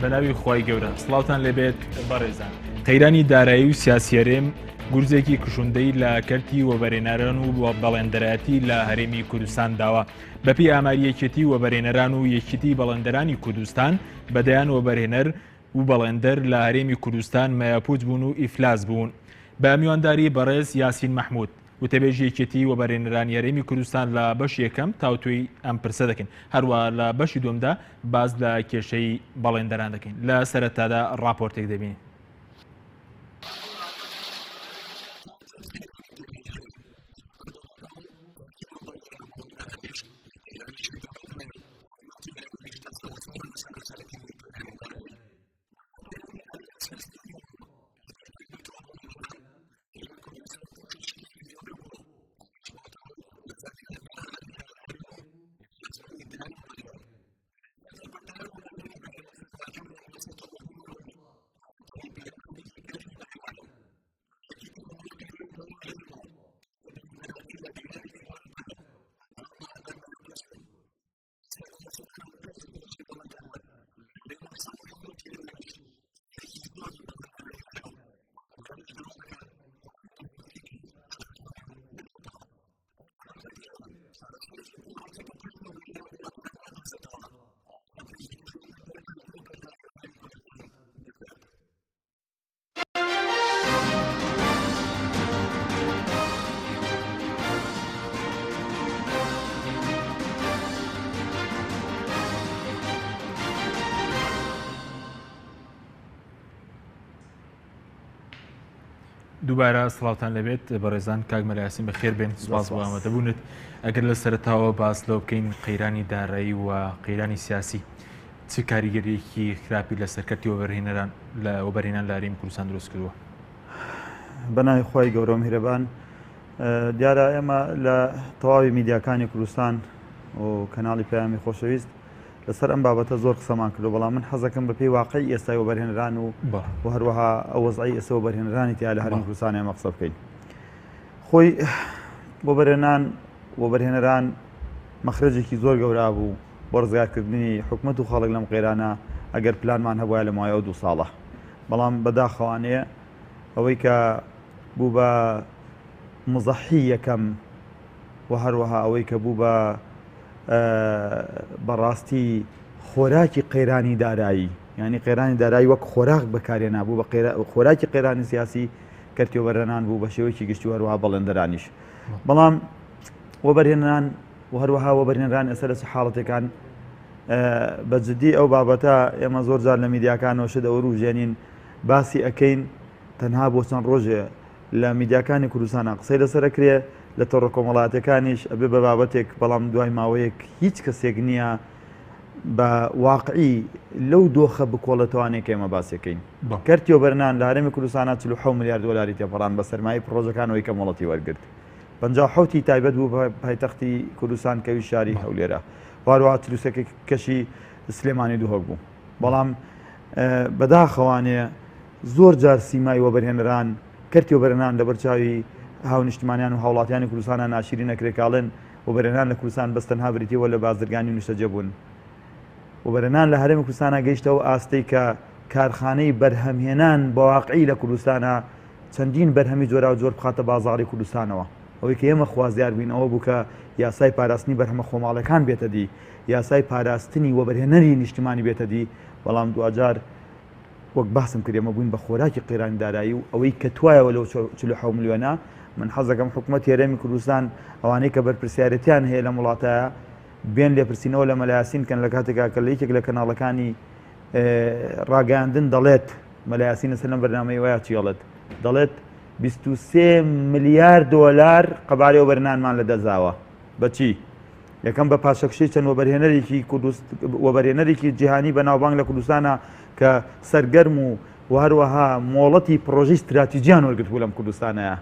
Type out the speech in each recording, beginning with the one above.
بەناوی خی گەورە سڵاوتان لەبێت بەڕێزان. قەیرانی دارایی و سیاسیێرێم گورزێکی کشوندەی لە کەرتی وەبەرێنەران و بەڵێندەرایەتی لە هەرێمی کوردستان داوە. بەپی ئاماری یەکێتی وەبەرێنەران و یەکێتی بەڵێندەرانی کوردستان بەدەیان وەبەرهێنەر و بەڵێندەر لە هەرێمی کوردستان مەیەپوت بوون و ئیفلاس بوون. بە میوانداری بەڕێز یاسین مەحموود وتەبێژی یەکێتی وەبەرهێنەرانی هەرێمی کوردستان لە بەش یەکەم تاوتوی ئەم پرسە دەکەین، هەروە لە بەشی دووەمدا باز لە کێشەی بەڵێندەران دەکەین. لە سەرەتادا ڕاپۆرتێک دەبین. دووبارە سڵاوتان لەبێت بەڕێزان. کاک مەلایاسین بەخێر بێن، سوپاس بۆ ئامادەبوونت. ئەگەر لە سەرەتاوە باس لەو بکەین قەیرانی دارایی و قەیرانی سیاسی چ کاریگەریەکی خراپی لە سەرکەرتی وەبەرهێنەران لە وەبەرهێنان لە هەرێمی کوردستان دروست کردووە؟ بەناوی خۆی گەورە میهرەبان، دیارە ئێمە لە تەواوی میدیاکانی کوردستان و کەناڵی پەیامی خۆشەویست لەسەر ئەم بابەتە زۆر قسەمان کردو، بەڵام من حەزەکەم بەپێی واقعی ئێستای وەبەرهێنەران و هەروەها ئەو وەزعی ئێستا وەبەرهێنەرانی تیا لە هەرێمی کوردستان ئێمە قسە بکەین. خۆی وەبەرهێنەران مەخرەجێکی زۆر گەورە بوو بۆ ڕزگارکردنی حکومەت و خەڵک لەم قەیرانە ئەگەر پلانمان هەبووە لە مایەوە 2 ساڵە، بەڵام بەداخەوانەیە ئەوەی کە بوو بە مزەحی یەکەم و هەروەها ئەوەی کە بوو بە بەڕاستی خۆراکی قەیرانی دارایی، یعنی قەیرانی دارایی وەک خۆراک بەکارێنا بوو بە خۆراکی قەیرانی سیاسی کەرتی وەبەرهێنان بوو بە شێوەیەکی گشتی و هەروەها بەڵێندەرانیش. بەڵام وەبەرهێنان و هەروەها وەبەرهێنەران ئێستا لە حاڵەتێکان بەجددی ئەو بابەتە ئێمە زۆر جار لە میدیاکانەوە شت ئەوروژێنین باسی ئەەکەین تەنها بۆ چەند ڕۆژێ لە میدیاکانی کوردستانە قسەی لەسەرەکرێ لە تۆڕە کۆمەڵاتەکانیش ئەبێ بە بابەتێک، بەڵام دوای ماوەیەک هیچ کەسێک نییە بە واقعی لەو دۆخە بکۆڵەتوانێک ئێمە باسیەکەین. کەرتی وەبەرهێنان لە هەرێمی کوردستانە 47 ملیار دۆلاری تێپەڕان بە سەرمای پرۆژەکانەوەی کە مۆڵەتی وەرگرت. 57 تایبەت بوو بە پایتەختی کوردستان کەوی شاری هەولێرە، هەروەها 33 کەشی سلێمانی دووهۆک بوو. بەڵام بەداخەوانەیە زۆر جار سیمای وەبەرهێنەران کەرتی وەبەرهێنان لە بەرچاوی هاونیشتمانیان و هاوڵاتیانی کوردستانە ناشری نەکرێکاڵن وەبەرهێنان لە کوردستان بەستەنها بریتیەوە لە بازرگانی نیشتەجە بوون. وەبەرهێنان لە هەرێمی کوردستانە گەیشتەوە ئاستەی کە کارخانەی بەرهەمهێنان بە واقعی لە کوردستانە چەندین بەرهەمی جۆرا و جۆر بخاتە بازاڕی کوردستانەوە. ئەوەی کە ئێمە خوازیار بووین ئەوە بوو کە یاسای پاراستنی بەرهەمە خۆماڵەکان بێتە دی، یاسای پاراستنی وەبەرهێنەری نیشتیمانی بێتە دی. بەڵام دوجار وەک باسم کرد ئێمە بووین بە خۆراکی قەیرانی دارایی و ئەوەی کە توایەوە لەو 47 ملیۆنە. من حەزەکەم حکوومەتی هەرێمی کوردستان ئەوانەی کە بەرپرسیارەتیان هەیە لە وڵاتایە بێن لێپرسینەوە لە مەلایاسین کەن لە کاتێکا کە لە یەکێک لە کەناڵەکانی ڕاگەاندن دەڵێت مەلایاسین لەسەر لەم بەرنامەی وایە چیڵێت دەڵێت 23 ملیار دۆلار قەبارەی وەبەرهێنانمان لەدەزاوە. بەچی؟ یەکەم بە پاشەکشەی چەند وەبەرهێنەرێکی جیهانی بەناوبانگ لە کوردستانە کە سەرگەرم و هەروەها مۆڵەتی پرۆژەی استراتیجیان وەرگرت بوو لەم کوردستانەیە.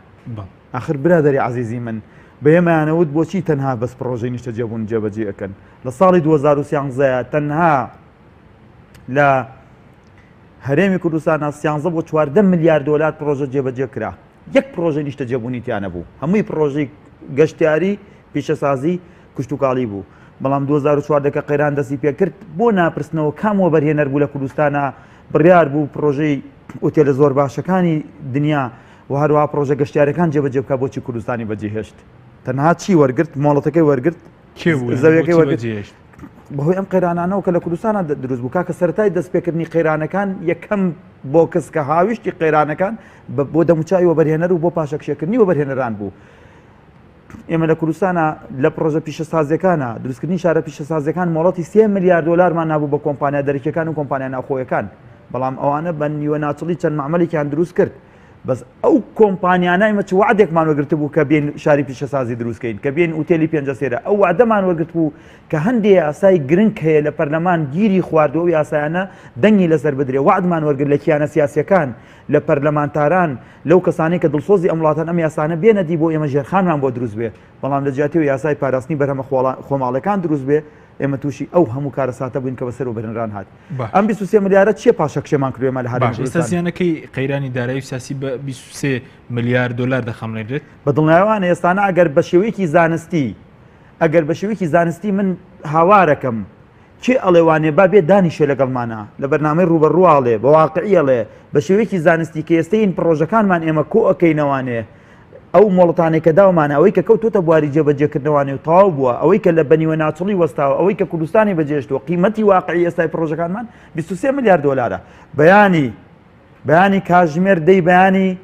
آخر برادری عزیزی من بەیەمانەوت بۆچی تەنها بەس پرۆژەی نیشتەجێبوون جێبەجێ ئەەکەن؟ لە ساڵی 2013 تەنها لە هەرێمی کوردستانە 13 بۆ 14 ملیار دۆلار پرۆژە جێبەجێ کرا. یەک پرۆژەی نیشتەجێبوونی تیانە بوو، هەمووی پرۆژەی گەشتیاری پیشەسازی کشتتوکاڵی بوو. بەڵام 2004 کە قەیران دەستی پێ کرد بۆ ناپرسنەوە کامەوە بەرهێنەر بوو لە کوردستانە بڕیار بوو پرۆژەی ئۆتێلە زۆر باشەکانی دنیا و هەروەها پرۆژە گەشتیارەکان جێبەجێ بکە بۆچی کوردستانی بەجێهێشت تەنها چی وەرگرت مۆڵەتەکەی وەرگرت زەویەکەی وەرگرت بەهۆی ئەم قەیرانانەوە کە لە کوردستانە دروست بوو کاکە سەرەتای دەستپێکردنی قەیرانەکان یەکەم بۆ کەس کە هاویشتی قەیرانەکان بۆ دەموچاوی وەبەرهێنەر و بۆ پاشەکشێکردنی وەبەرهێنەران بوو ئێمە لە کوردستانە لە پرۆژە پیشەسازیەکانە دروستکردنی شارە پیشەسازیەکان مۆڵەتی 3 میلیارد دلارمان نابوو بە کۆمپانیا دەرەکیەکان و کۆمپانیا ناوخۆیەکان بەڵام ئەوانە بە نیوە ناچڵی چەند معمەلێکیان دروست کرد بەس ئەو کۆمپانیانای مەچ وعدێکمان وەرگرت بوو کە بێن شاری پیشەسازی دروستکەین کە بێن ئوتێلی پێنجە سێرە ئەو وعدەمان وەرگرت بوو کە هەندێک یاسای گرنگ هەیە لە پەرلەمان گیری خواردەوە یاسایانە دەنگی لەسەر بدرێ وعدمان وەرگرت لە کیانە سیاسیەکان لە پەرلەمانتاران لەو کەسانی کە دڵسۆزی ئەم وڵاتان ئەم یاسانە بێنەدی بۆ ئێمە ژێرخانمان بۆ دروست بێ بەڵام لە جیاتیەوە یاسای پاراستنی بەرهەمە خۆماڵەکان دروست بێ ئێمە تووشی ئەو هەموو کارەساتە بووین کە بەسەر و بەرهێنران هات ئەم 23 میلیارد چیە پاشەکشێمان کردوێمە لە هەرێمی کوردستان ئێستاسیانەکەی قەیرانی دارایی سیاسی بە 23 میلیارد دلار دەخەمرێت بە دڵنیاوانە ئێستانە ئەگەر بە شێوەیەکی زانستی من هاوارەکەم چی ئەڵێوانێ با بێ دانیشێ لەگەڵمانە لە بەرنامەی ڕوبەڕواڵێ بە واقعیەڵێ بە شێوەیەکی زانستی کە ئێستین پرۆژەکانمان ئێمە کۆ ئەەکەینەوانێ ئەو مۆڵەتانێک کە داومانە ئەوەی کە کەوتۆتە بواری جێبەجێکردنەوەی و تاو بووە ئەوەی کە لە بەنیوە ناچڵی وەستاوە ئەوەی کە کوردستانی بەجێشتوە قیمەتی واقعی ئێستای پرۆژەکانمان 23 میلیارد دلارە بەیانی کاژمێر دەی بەیانی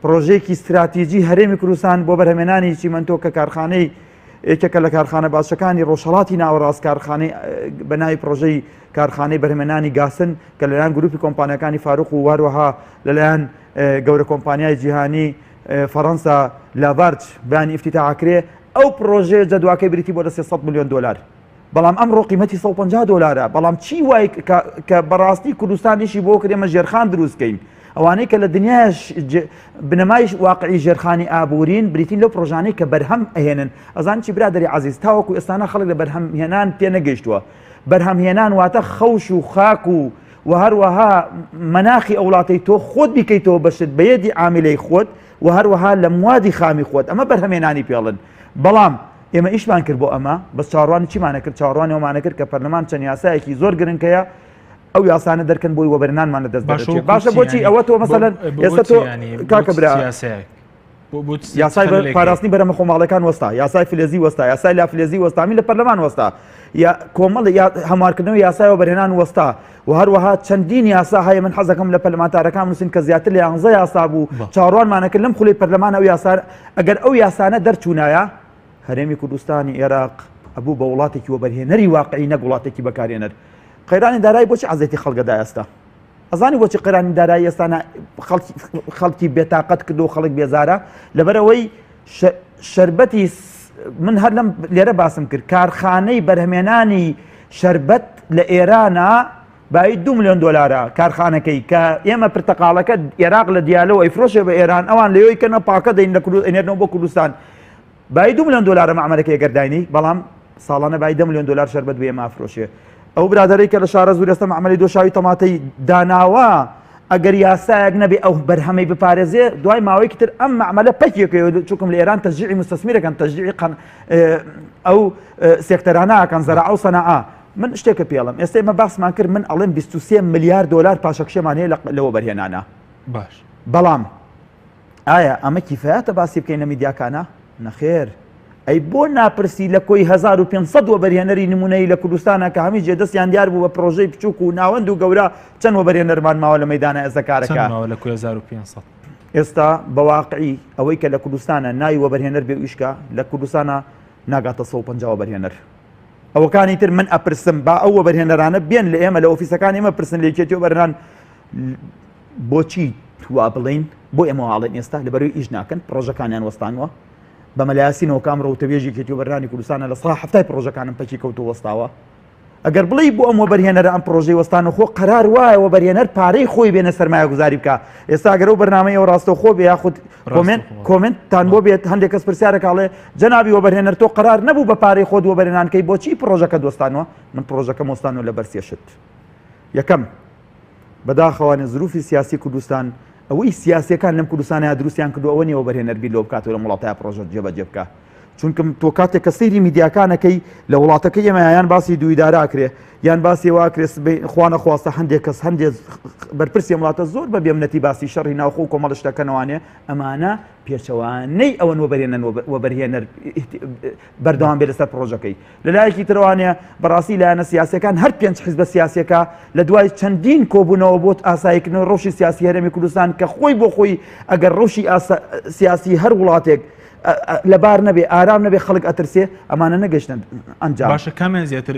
پرۆژێکی استراتیژی هەرێمی کوردستان بۆ بەرهەمێنانی چیمەنتۆ کە کارخانەی یەکێکە لە کارخانە باشەکانی ڕۆژهەڵاتی ناوەڕاست کارخانەی بەناوی پرۆژەی کارخانەی بەرهەمێنانی گاسن کە لەلایەن گروپی کۆمپانیەکانی فاروق و واروەها لەلایەن گەورە کۆمپانیای جیهانی فەڕەنسا لاڤارج بەیانی ئیفتیتاحکرێ ئەو پرۆژێ جەدواکەی بریتی بۆ 300 میلیۆن دلار بەڵام ئەمڕۆ قیمەتی 150 دلارە بەڵام چی وای کە بەڕاستی کوردستانیشی بۆ کرێمە ژێرخان دروستکەین ئەوانەی کە لە دنیاش بنەمای واقعی ژێرخانی ئابوورین بریتین لەو پرۆژانەی کە بەرهەم ئەهێنن ئەزان چی برادەری عەزیز تاوەکو ئێستانە خەڵک لە بەرهەمهێنان تێ نەگەیشتووە بەرهەمهێنان واتە خەوش و خاک و هەروەها مەناخی ئەو وڵاتەی تۆ خۆت بیکەیتەوە بەشت بە یەدی عاملەی خۆت و هەروەها لە موادی خامی خۆت ئەمە بەرهەمهێنانی پێڵن بەڵام ئێمە ئیشمان کرد بۆ ئەمە بەس چاڕوانی چیمانە کرد چاڕوانیەوەمانە کرد کە پەرلەمان چەند یاسایەکی زۆر گرنگەیە ئەو یاسانە دەرکەن بۆی وەبەرهێنانمانە دەست دەچێت باشە بۆچی ئەوە تۆ مەسەلەن ئێستا تۆ کاکە برا یاسای پاراستنی بەرهەمە خۆماڵەکان وەستا یاسای فلێزی وەستا یاسای لافلێزی وەستامی لە پەرلەمان وەستا یا کۆمەڵ هەموارکردنەوەی یاسای وەبەرهێنان وەستا و هەروەها چەندین یاسا هەیە من حەزەکەم لە پەرلەمانتارەکان نووسین کە زیاتر لە 11 یاسا بوو چاڕوانمانە کرد لەم خولەی پەرلەمان ئەو یاسا ئەگەر ئەو یاسانە دەرچوونایە هەرێمی کوردستانی عێراق ئەبوو بە وڵاتێکی وەبەرهێنەری واقعی نەک وڵاتێکی بەکارهێنەر قەیرانی دارایی بۆچی عەزەتی خەڵکەدا ئێستا ئەزانی بۆچی قەیرانی دارایی ئێستانە خەڵکی بێتاقەت کردو و خەڵک بێزارە لەبەرەوەی شەربەتی من هەر لەم لێرە باسم کرد کارخانەی بەرهەمێنانی شەربەت لە ئێرانە بای 2 میلیۆن دلارە کارخانەکەی کە ئێمە پرتەقاڵەکە عێراق لە دیالەوە ئەیفرۆشێ بە ئێران ئەوان لەوەی کەنە پاکە دەین لە ئێنێرنەوە بۆ کوردستان بای 2 میلیۆن دلارە معمەلەکەی گەرداینی بەڵام ساڵانە بای 10 میلیۆن دلار شەربەت بێ ئەمافرۆشێ ئەو برادەرەی کە لە شارە زوورەستە معمەلی دۆشاوی تەماتەی داناوە ئەگەر یاسایەک نەبێ ئەو بەرهەمەی بپارێزێ دوای ماوەیەکی تر ئەم معمەلە پەکێکەوە چووکم لە ئێران تەشجیعی مستەسمیرەکەن تەشجیعی ئەو سێکتەرانەکەن زەراعە و سەناعە من شتێکە پێڵم ئێستا ئێمە باسمان کرد من ئەڵێم 23 میلیارد دلار پاشەکشێمان هەیە لەوە بەرهێنانە باش بەڵام ئایا ئەمە کیفایەتە باسی بکەین لە میدیاکانە نەخێر ئەی بۆ ناپرسی لە کۆی 1500 وەبەرهێنەری نمونەی لە کوردستانە کە هەمی جێدەستیان دیار بوو بە پرۆژەی بچووک و ناوەند و گەورە چەند وەبەرهێنەرمان ماوە لە مەیدانە ئێستاکارەکە لە کۆی 1500 ئێستا بەواقعی ئەوەی کە لە کوردستانە ناوی وەبەرهێنەر بێ ویشکە لە کوردستانە ناگاتە 150 وەبەرهێنەر ئەوەکانی تر من ئەپرسم با ئەو وەبەرهێنەرانە بێن لە ئێمە لە ئۆفیسەکان ئێمە پرسن لە یەکێتی وەبەرهێنان بۆچی وا بڵین بۆ ئێمە واڵێن ئێستا لەبەروی ئیش ناکەن پرۆژەکانیان وەستانوە بە مەلایاسینەوە کام ڕەوتەبێژی کێتیوبەرانی کوردستانە لە سڵ هەفتای پرۆژەکانم پەکی کەوتو وەستاوە ئەگەر بڵێ بۆ ئەم وەبەرهێنەرە ئەم پرۆژەی وەستانە خۆ قەرار وایە وەبەرهێنەر پارەی خۆی بێنە سەرمایە گوزاری بکە ئێستا ئەگەر ئەو بەرنامەیەوە ڕاستەوخۆ بێ یاخود کۆمنتتان بۆ بێت هەندێک کەس پرسیارەکەڵێ جەنابی وەبەرهێنەر تۆ قەرار نەبوو بە پارەی خۆت وەبەرهێنانکەی بۆچی پرۆژەکە دۆستانەوە من پرۆژەکەم وەستانەوە لە بەرسێشت یەکەم بەداخەوانە زروفی سیاسی کوردستان ئەوەی سیاسیەکان لەم کوردستانە دروستیان کردو ئەوە نیە وەبەرهێنەر بیر لۆ بکاتەوە لە وڵاتای پرۆژە جێبەجێ بکە چونکە تۆ کاتێک کە سەیری میدیاکانەکەی لە وڵاتەکە ئێمە یان باسی دوویداراکرێ یان باسی واکرێ خوانە خواستە هەندێک کەس هەندێک بەرپرسی وڵاتە زۆر بە بێمنەتی باسی شەڕی ناوخۆ و کۆمەڵ شتەکەنەوانێ ئەمانە پێچەوانەی ئەوەن وەبەرهێنەر بەردەوام بێ لەسەر پرۆژەکەی لەلایەکی ترەوانێ بەڕاستی لایەنە سیاسەکان هەر 5 حیزبە سیاسیەکە لە دوای چەندین کۆبوونەوە بۆ ئاساییکردنەوە ڕەوشی سیاسی هەرێمی کوردستان کە خۆی بۆ خۆی ئەگەر ڕەوشی سیاسی هەر وڵاتێک لەبار نەبێ ئارام نەبێ خەڵک ئەترسێ ئەمانە نەگەشتن ئەنجام باشە کامیان زیاتر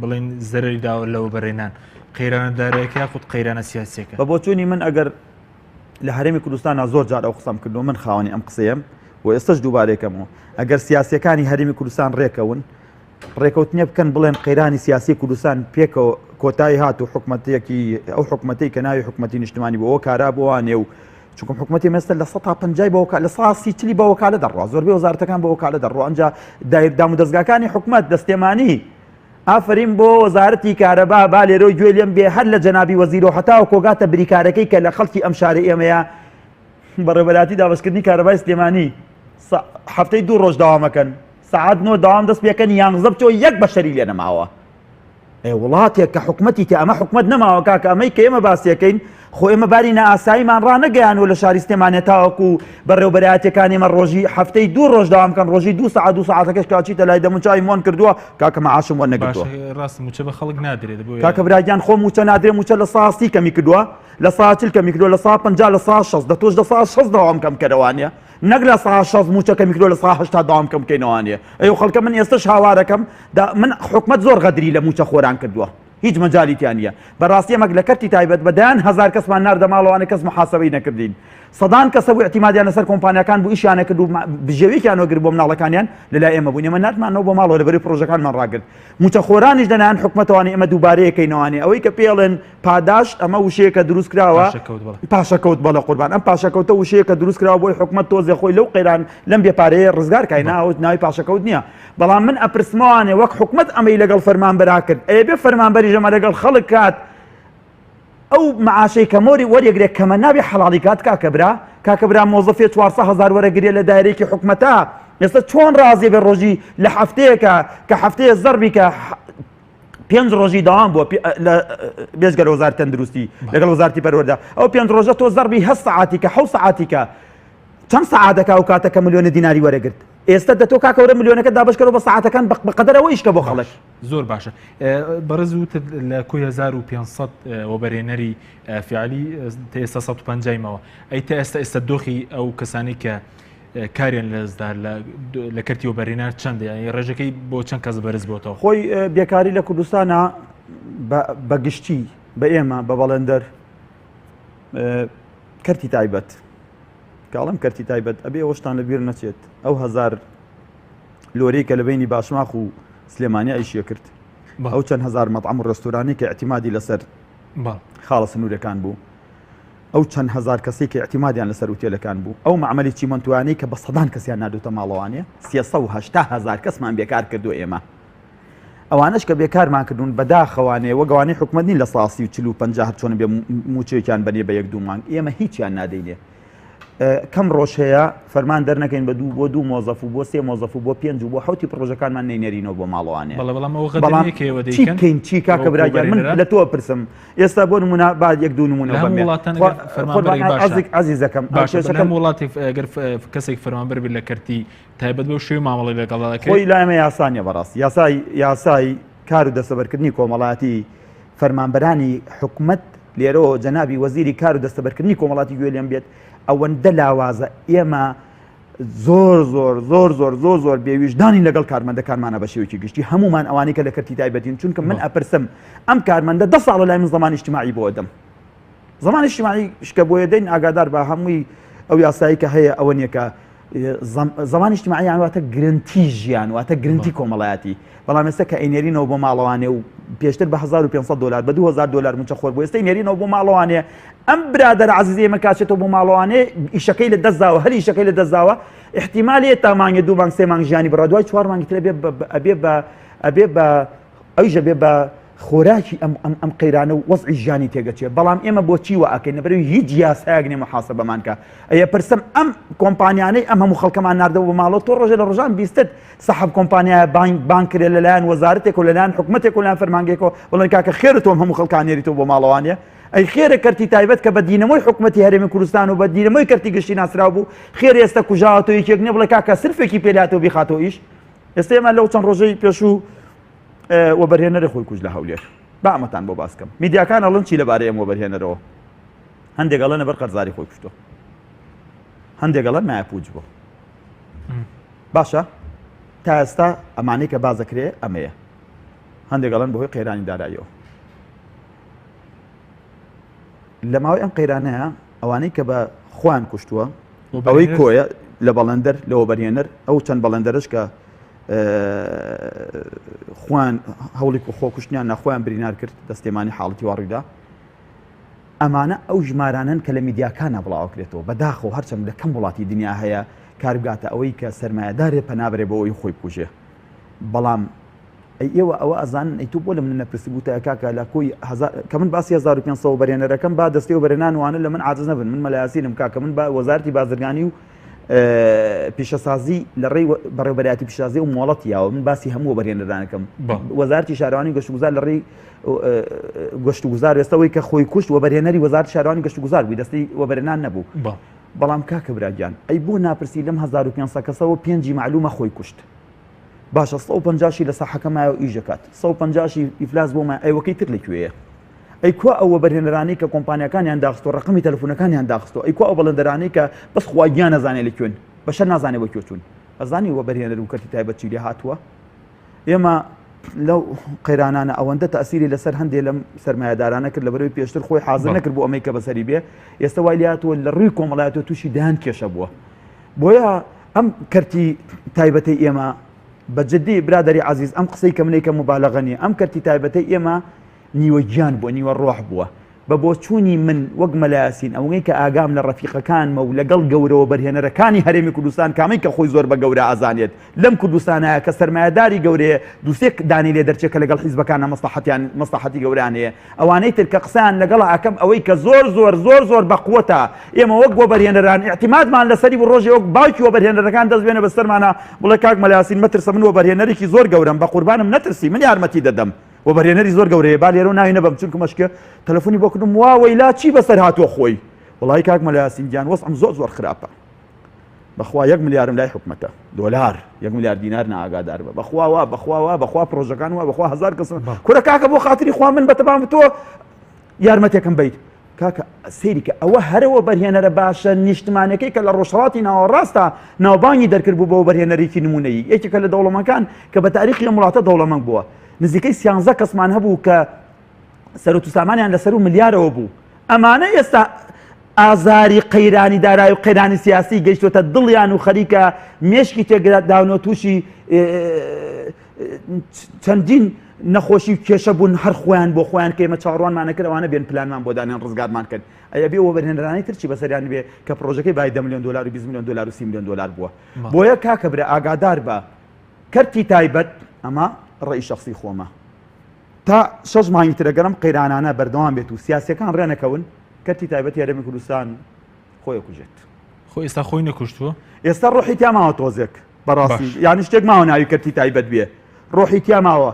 بڵین زەرری داوە لەوە بەڕێنان قەیرانەدارەیەکی یاخود قەیرانە سیاسیەکە بە بۆچوونی من ئەگەر لە هەرێمی کوردستانە زۆر جار ئەو قسەم کردو من خاوەنی ئەم قسەیەم و ئێستش دووبارێکەمەوە ئەگەر سیاسیەکانی هەرێمی کوردستان ڕێکەون ڕێکەوتنیە بکەن بڵێن قەیرانی سیاسی کوردستان پێکەوە کۆتایی هات و حکومەتێکی ئەو حکومەتەی کە ناوی حکومەتی نیشتمانی بۆەوە کارا بۆوانێ و چونکە حکومەتی مێستا لە 150 بەوەکە لە 130 بەوەکالە دەڕوا زۆربەی وەزارەتەکان بەوەکالە دەڕوا ئەنجا دام و دەستگاکانی حکومەت دەستێمانی ئافرین بۆ وەزارەتی کارەبا با لێرەوەی گوێ لێم بێ هەر لە جەنابی وەزیر و هەتاوە کۆگاتە بریکارەکەی کە لە خەڵکی ئەم شارە ئێمەیە بەڕێوەبەراتی دابەشکردنی کارەبای سلێمانی هەفتەی 2 ڕۆژ داوامەکەن سعات 9 داوام دەست پێکەن یانزە بچۆ یەک بەشەری لێ نەماوە وڵاتێک کە حکومەتی تێ ئەمە حکومەت نەماوە کاکە ئەمەی کە ئێمە باسیەکەین خۆ ئێمە باری نائاساییمان ڕانەگەیانەوە لە شاری سلێمانێ تاوەکو بەڕێوەبەرایەتەکان ئێمە ڕۆژی هەفتەی 2 ڕۆژ داوامکەن ڕۆژی 2 سعات 2 ساعتەکەش کاچیتە لای دەموچای مۆن کردووە کاکە مەعاشم وەرنەگرتووە ڕاست موچە بە خەڵک نادرێت کاکە براگیان خۆ موچە نادرێ موچە لە 130 کەمی کردووە لە 140 کەمی کردووە لە 150 لە 160 دەتۆش لە 160 داوام کەم کەرەوانە نەک لە 160 موچە کەمی کردووە لە 180 داوام کەم بکەینەوانە ئەو خەڵکە من ئێستش هاوارەکەم من حکومەت زۆر غەدری لە موچە خۆران کردووە هیچ مەجالیتیان نییە بەڕاستی ئەمەک لە کەرتی تایبەت بەدایان 1000 کەسمان ناردە ماڵەوانە کەس محاسبەی نەکردین سەدان کەسە بوو اعتیمادیان لەسەر کۆمپانیەکان بوو ئیشیانە کرد و بژێوییانەوە گر بۆ مناڵەکانیان لەلای ئێمە بوون ئێمە ناتمانەوە بۆ ماڵەوە لەبەری پرۆژەکانمان ڕاگرت موچە خۆرانیش دەنایان حکومەتەوانی ئەمە دووبارەیەکەینەوەوانی ئەوەی کە پێڵێن پاداش ئەمە وشەیەکە دروست کراوە پاشەکەوت بەڵە قوربان ئەم پاشەکەوتە وشەیەکە دروست کراوە بۆی حکومەت تۆزێ خۆی لەو قەیران لەم بێپارەیە ڕزگار کای ناوی پاشەکەوت نییە بەڵام من ئەپرسمەوانێ وەک حکومەت ئەمەی لەگەڵ فەرمانبەرا کرد ئەبێ فەرمانبەری ژەمە لەگەڵ خەڵک کات ئەو معاشەی کەمۆری وەرێگرێت کەمە نابێ حەڵاڵی کات کاکەبرا مۆزەفێ 400,000 وەرەگرێ لە دایرێکی حکومەتە ئێستا چۆن ڕازێ بێ ڕۆژی لە هەفتەیەکە کە هەفتەیە زەربی کە 5 ڕۆژی داوام بووە بێژگەر وەزارەتی تەندروستی لەگەڵ وەزارەتی پەروەردە ئەو 5 ڕۆژە تۆ زەربی 7 ساعاتی کە 7 ساعاتی کە چەند سەعاتەکە ئەو کاتەکە ملیۆنە دیناری وەرەگرت ئێستا دەتۆ کاکەورە ملیۆنەکە دابشکەوە بە ساعتەکان بەقەدەرەوەی شکە بۆ خەڵک زۆر باشە بەڕز وتت لە کوی 1500 وەبەرێنەری فعلی ئێستا 150مەوە ئەی تا ئێستا دۆخی ئەو کەسانی کە کاریان لەدەستدا لە کەرتی وەبەرێنەر چەندە یعنی ڕێژەکەی بۆ چەند کەس بەرز بۆتەوە خۆی بێکاری لە کوردستانە بەگشتی بە ئێمە بە بەڵێندەر کەرتی تایبەت کاڵم کەرتی تایبەت ئەبێ ئەوشتان لەبیر نەچێت ئەو 1000 لۆرەی کە لە بینی باشماخ و سلێمانی ئەیشیە کرد ئەو چەند 1000 مەطعەم و ڕێستۆرانی کە اعتیمادی لەسەر خاڵە سنوورەکان بوو ئەو چەند 1000 کەسی کە اعتیمادیان لەسەر ئوتێلەکان بوو ئەو معمەلی چیمەنتوانی کە بە سەدان کەسیان نادوتە ماڵەوانێ 380,000 کەسمان بێکار کردو ئێمە ئەوانش کە بێکارمان کردوون بەداخەوانێ وەگەوانەی حکومەت نین لە 140 چۆن بێ موچەیەکیان بەنێ بە 1-2 مانگ ئێمە هیچیان نادەینێ کەم ڕۆژ هەیە فەرمان دەرنەکەین بە 2 بۆ 2 مۆزەف و بۆ 3 مۆزەف و بۆ 5 و بۆ 7 پرۆژەکانمان نەینێرینەوە بۆ ماڵەوانێ بەڵام چی کاکە براگیان من لە تۆ پرسم ئێستا بۆ نمونە بعد 1-2 نمونە عزیزەکەم باشەکەم وڵاتی ئەگەر کەسێک فەرمانبەر بێت لە کەرتی تایبەت بەو شێوەی مامەڵی لەگەڵەکەی خۆی لایمە یاسانیە بەڕاستی یاسای کار و دەستەبەرکردنی کۆمەڵاتی فەرمانبەرانی حکومەت لێرەوە جەنابی وەزیری کار و دەستەبەرکردنی کۆمەڵاتی گوێ لێم بێت ئەوەندە لاوازە ئێمە زۆر بێویژدانی لەگەڵ کارمەندەکانمانە بە شێوەیەکی گشتی هەمومان ئەوانەی کە لە کەرتی تایبەتین چونکە من ئەپرسم ئەم کارمەندە 10 ساڵە لای من زەمانی اجتیماعی بۆ دەم زەمانی اجتیماعی شکە بۆیە دەین ئاگادار بە هەمووی ئەو یاسایی کە هەیە ئەوە نییە کە زەمانی اجتیماعی واتە گرنتی ژیان واتە گرنتی کۆمەڵایەتی بەڵام ئێستا کە ئەینێرینەوە بۆ ماڵەوانێ و پێشتر بە 1500 دلار بە 2000 دلار موچە خۆر بۆ ئێستا ئەینێرینەوە بۆ ماڵەوانێ ئەم برادەر عەزیزی ئێمە کاچێتەوە بۆ ماڵەوانێ ئیشەکەی لە دەستداوە هەر ئیشەکەی لە دەستداوە احتیمالی تا مانگە 2 مانگ 3 مانگ ژیانی بڕە دوای 4 مانگی تر ئەبێ بە ئەویژە بێ بە خۆراکی ئەم قەیرانە و وەزعی ژیانی تێگەچێت بەڵام ئێمە بۆچی وە ئەکەین نەبەرەوەی هیچ یاسایەک نێ محاسەبەمانکە ئەیە پرسم ئەم کۆمپانیانەی ئەم هەموو خەڵکەمان ناردەوە بە ماڵەوە تۆ ڕۆژێ لە ڕۆژان بیستت سەحەب کۆمپانیایە بانک کرێت لەلایەن وەزارەتێک و لەلایەن حکومەتێک و لەلایەن فەرمانگەیەکەوە بڵێن کاکە خێرە تۆم هەموو خەڵکانێریتەوە بۆ ماڵەوانە ئەی خێرە کەرتی تایبەت کە بە دینەمەی حکومەتی هەرێمی کوردستان و بە دینەمەی کەرتی گشتی ناسرااو بوو خێر ئێستا کوژاوەتەوە یەکێک نییە بڵێ کاکە سرفێکی پێلاتەوە بیخاتەوە ئیش ئێستا ئێمە لەو چەند ڕۆژەی پێشوو وەبەرهێنەرە خۆی کوژ لە هەولێر با ئەمەتان بۆ باسکەم میدیاکان ئەڵەن چی لەبارەی ئەم وەبەرهێنەرەوە هەندێک ئەڵەن لەبەر قەرزاری خۆی کوشتۆ هەندێک ئەڵەن مایەپووج بوو باشە تا ئێستا ئەمانەی کە بازەکرێ ئەمەیە هەندێک ئەڵەن بەهۆی قەیرانی داراییەوە لە ماوەی ئەم قەیرانەیە ئەوانەی کە بە خۆیان کوشتووە ئەوەی کۆیە لە بەڵەندەر لە وەبەرهێنەر ئەو چەند بەڵەندەرش کە خوان هەوڵی خۆکوشتیان نەخۆیان برینار کرد دەستێمانی حاڵەتی واڕیدا ئەمانە ئەو ژمارانن کە لە میدیاکانە بڵاوکرێتەوە بەداخەوە هەرچەند لە کەم وڵاتی دنیا هەیە کاربگاتە ئەوەی کە سەرمایەدارێ پەنابرێ بەوەی خۆی بکوژێ بەڵام ئێوە ئەوە ئەزانن ئەی تو بۆ لە من نەپرسی بووتە کاکە لە کۆی کە من باسی 1500 بەرهێنەرەکەم با دەستی و بەرهێنان وانە لە من عاجز نەبن من مەلایاسینم کاکە من با وەزارەتی بازرگانی و پیشەسازی لە ڕێی بەڕێوەبەرایەتی پیشەسازی و مۆڵەتیاوە من باسی هەموو بەرهێنەرانەکەم وەزارەتی شارەوانی گەشتوگوزار لە ڕێی گەشتوگوزار ئێستەوەی کە خۆی کوشت وەبەرهێنەری وەزارەتی شارەوانی گەشتوگوزار بووی دەستی وەبەرهێنان نەبوو بەڵام کاکە براگیان ئەی بۆ ناپرسی لەم 1500 کەسەوە پێنجی معلومە خۆی کوشت باشە 150 لە ساحەکەمایەوە ئیژەکات 150 ئیفلاس بۆمە ئەیوەکەی تر لەکوێیە ئەی کوا ئەوە بەرهێنەرانی کە کۆمپانیەکانیان داخستۆ ڕقمی تەلەفۆنەکانیان داخستۆ ئەی کوا ئەو بەڵەندەرانی کە بەس خواگیان نەزانێت لەکوێن بەشە نازانێت بە کوێ چوون ئەزانی وە بەرهێنەر و کەرتی تایبەت چی لێ هاتووە ئێمە لەو قەیرانانە ئەوەندە تەئسیری لەسەر هەندێک لەم سەرمایەدارانە کرد لەبەرەوەی پێشتر خۆی حازر نەکرد بۆ ئەمەی کە بەسەری بێ ئێستا وای لێ هاتووە لە ڕووی کۆمەڵایەتەوە تووشی دایان کێشە بووە بۆیە ئەم کەرتی تایبەتەی ئێمە بەجددی برادری عزیز ئەم قسەی کە منێکە مبالەغە نیە ئەم کەرتی تایبەتەی ئێمە نیوە گیان بووە نیوە ڕۆح بووە بە بۆ چوونی من وەک مەلایاسین ئەوەی کە ئاگام لە ڕەفیقەکانمە و لەگەڵ گەورەوە بەرهێنەرەکانی هەرێمی کوردستان کامەی کە خۆی زۆر بە گەورە ئازانێت لەم کوردستانەیە کە سەرمایەداری گەورەیە دووسێک دانی لێ دەرچێت کە لەگەڵ حیزبەکانە مەسلحەتی گەوران هەیە ئەوانەی تر کە قسەیان لەگەڵ ئەکەم ئەوەی کە زۆر بەقووەتە ئێمە وەک بۆ بەرهێنەران اعتیمادمان لەسەری بۆ ڕۆژێ وەک باوکی وەبەرهێنەرەکان دەست بێنە بەسەرمانە بڵێ کاک مەلایاسین مەترسە من وەبەرهێنەرێکی زۆر گەورەم بە قوربانم نەترسی من یارمەتی دەدەم وەبەرهێنەری زۆر گەورەیە با لێرە ناوی نەبم چونکە مەشکە تەلەفۆنی بۆ کردم واوەیلا چی بەسەر هاتووە خۆی وڵی کاک مەلایاسین گیان وەسعم زۆر خراپە بەخوا 1 ملیارم لای حکومەتە دۆلار 1 ملیار دینار ناگادار بە بەخوا پرۆژەکان وە بەخوا هزار کەس کورە کاکە بۆ خاتری خوا من بەتەبام تۆ یارمەتێکم بیت کاکە سەیری کە ئەوە هەرەوە بەرهێنەرە باشە نیشتمانەکەی کە لە ڕۆژهەڵاتی ناوەڕاستە ناوبانگی دەرکرد بوو بۆ بەرهێنەرێکی نمونەیی یەکێکە لە دەوڵەمەکان کە بە تاریخی ئەم وڵاتە دەوڵەمەند بووە نزیکەی 13 کەسمان هەبوو کە سەرۆت و سامانیان لەسەر و ملیارەوە بوو ئەمانە ئێستا ئازاری قەیرانی دارایی و قەیرانی سیاسی گەیشتوتە دڵیان و خەریکە مێشکی تێگراداونەوە تووشی چەندین نەخۆشی کێشە بوون هەر خۆیان بۆ خۆیان کە ئێمە چاڕوانمان نەکرد ئەوانە بێن پلانمان بۆ دانیان ڕزگارمان کرد ئەیە بێ وەبەرهێنەرانی ترچی بەسەریان بێ کە پرۆژەکەی بای 10 ملیۆن دلار و 20 ملیۆن دلار و 30 ملیۆن دلار بووە بۆیە کاکە برە ئاگادار بە کەرتی تایبەت ئەمە ڕێی شخصی خۆمە تا 6 مانگی ترەگەرم قەیرانانە بەردەوام بێت و سیاسیەکان ڕێنەکەون کەرتی تایبەت هەرێمی کوردستان خۆی کوژێت خۆ ئێستا خۆی نەکوشتووە ئێستا ڕۆحی تیاماوە تۆزێک بەڕاستی یانی شتێک ماوە ناوی کەرتی تایبەت بێ ڕۆحی تیاماوە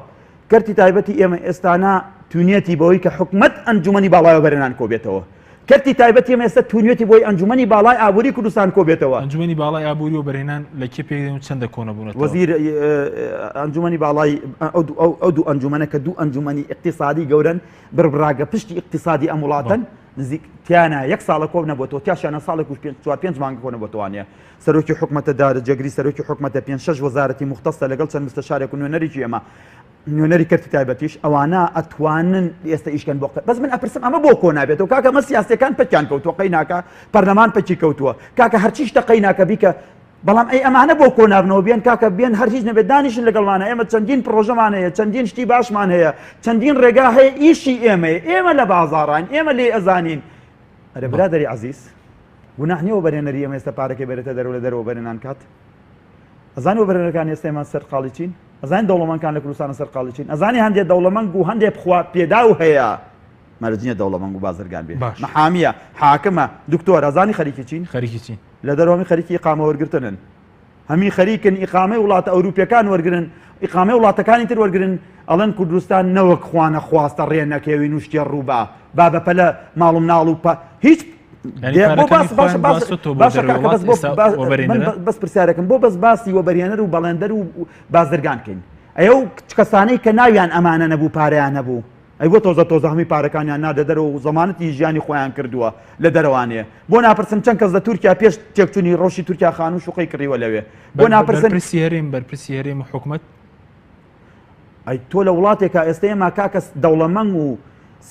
کەرتی تایبەتی ئێمە ئێستانە تونێتی بەوەی کە حکومەت ئەنجومەنی باڵای بەرهێنان کۆبێتەوە کەرتی تایبەتی ئێمە ئێستا تونێتی بۆی ئەنجومەنی باڵای ئابووری کوردستان کۆبێتەوە ئەنجومەنی باڵای ئابووری و بەرهێنان لە کێ پێ چەندە کۆنە بوونەوە وەزیر ئەنجومەنی باڵای ئەو دوو ئەنجومەنە کە دوو ئەنجومەنی اقتصادی گەورن بربراگە پشتی اقتصادی ئەم وڵاتن نزیکتیانە 1 ساڵە کۆ نەبووەوە تیاشانە ساڵێک و 4-5 مانگە کۆ نەبووەوانە سەرۆکی حکومەتە دارە جەگری سەرۆکی حکومەتە 5-6 وەزارەتی مختصە لەگەڵ چەند مستەشارێک و نوێنەرێکی ئێمە نوێنەری کەرتی تایبەتیش ئەوانە ئەتوانن ئێستا ئیشکەن بۆ بەس من ئەپرسم ئەمە بۆ کۆ نابێتەوە کاکە ئەمە سیاسەکان پەکیان کەوتووە قەی ناکە پەرلەمان پەکی کەوتووە کاکە هەرچی شتە قەی ناکە بیکە بەڵام ئەی ئەمانە بۆ کۆ نابنەوە بێن کاکە بێن هەر هیچ نەبێت دانیشن لەگەڵمانە ئێمە چەندین پرۆژەمان هەیە چەندین شتی باشمان هەیە چەندین ڕێگا هەیە ئیشی ئێمە لە بازاڕین ئێمە لێ ئەزانین ئەرە برادەری عەزیز گوناح نییە وەبەرهێنەری ئێمە ئێستا پارەکەی بێرێتە دەرەوە لە دەرەوە بەرهێنان کات ئەزانانی وەبەرهێنەرەکان ئێستا ئێمان سەر قاڵی چین ئەزانین دەوڵەمەندکان لە کوردستان سەرقاڵی چین ئەزانی هەندێک دەوڵەمەنگ و هەندێک بخوا پێدا و هەیە مەرجینە دەوڵەمەنگ و بازرگان بێ محامیە حاکمە دکتۆر ئەزانی خەریکی چین خەریکی چین لە دەرەوەمی خەریکی ئیقامە وەرگرتنن هەمی خەریکن ئیقامەی وڵاتە ئەوروپیەکان وەرگرن ئیقامەی وڵاتەکانی تر وەرگرن ئەڵەن کوردستان نەوەک خوانە خواستە ڕێ نەکەوی نوشتێ ڕووبا با بەپەلە ماڵ و مناڵ و بەس پرسیارەکەم بۆ بەس باسی وەبەرهێنەر و بەڵێندەر و بازرگانکەین ئەو کەسانەی کە ناویان ئەمانە نەبوو پارەیان نەبوو ئەی بۆ تۆزە هەمی پارەکانیان نادە دەرەوە و زەمانەتی ژیانی خۆیان کردووە لە دەرەوانەیە بۆ ناپرسن چەند کەس لە تورکیا پێش تێکچوونی ڕۆژی تورکیا خان و شوقی کڕیوە لەوێ بۆ ناپرسن بەرپرسی هەرێم حکومەت ئەی تۆ لە وڵاتێکە ئێستا ئێمە کاکەس دەوڵەمەنگ و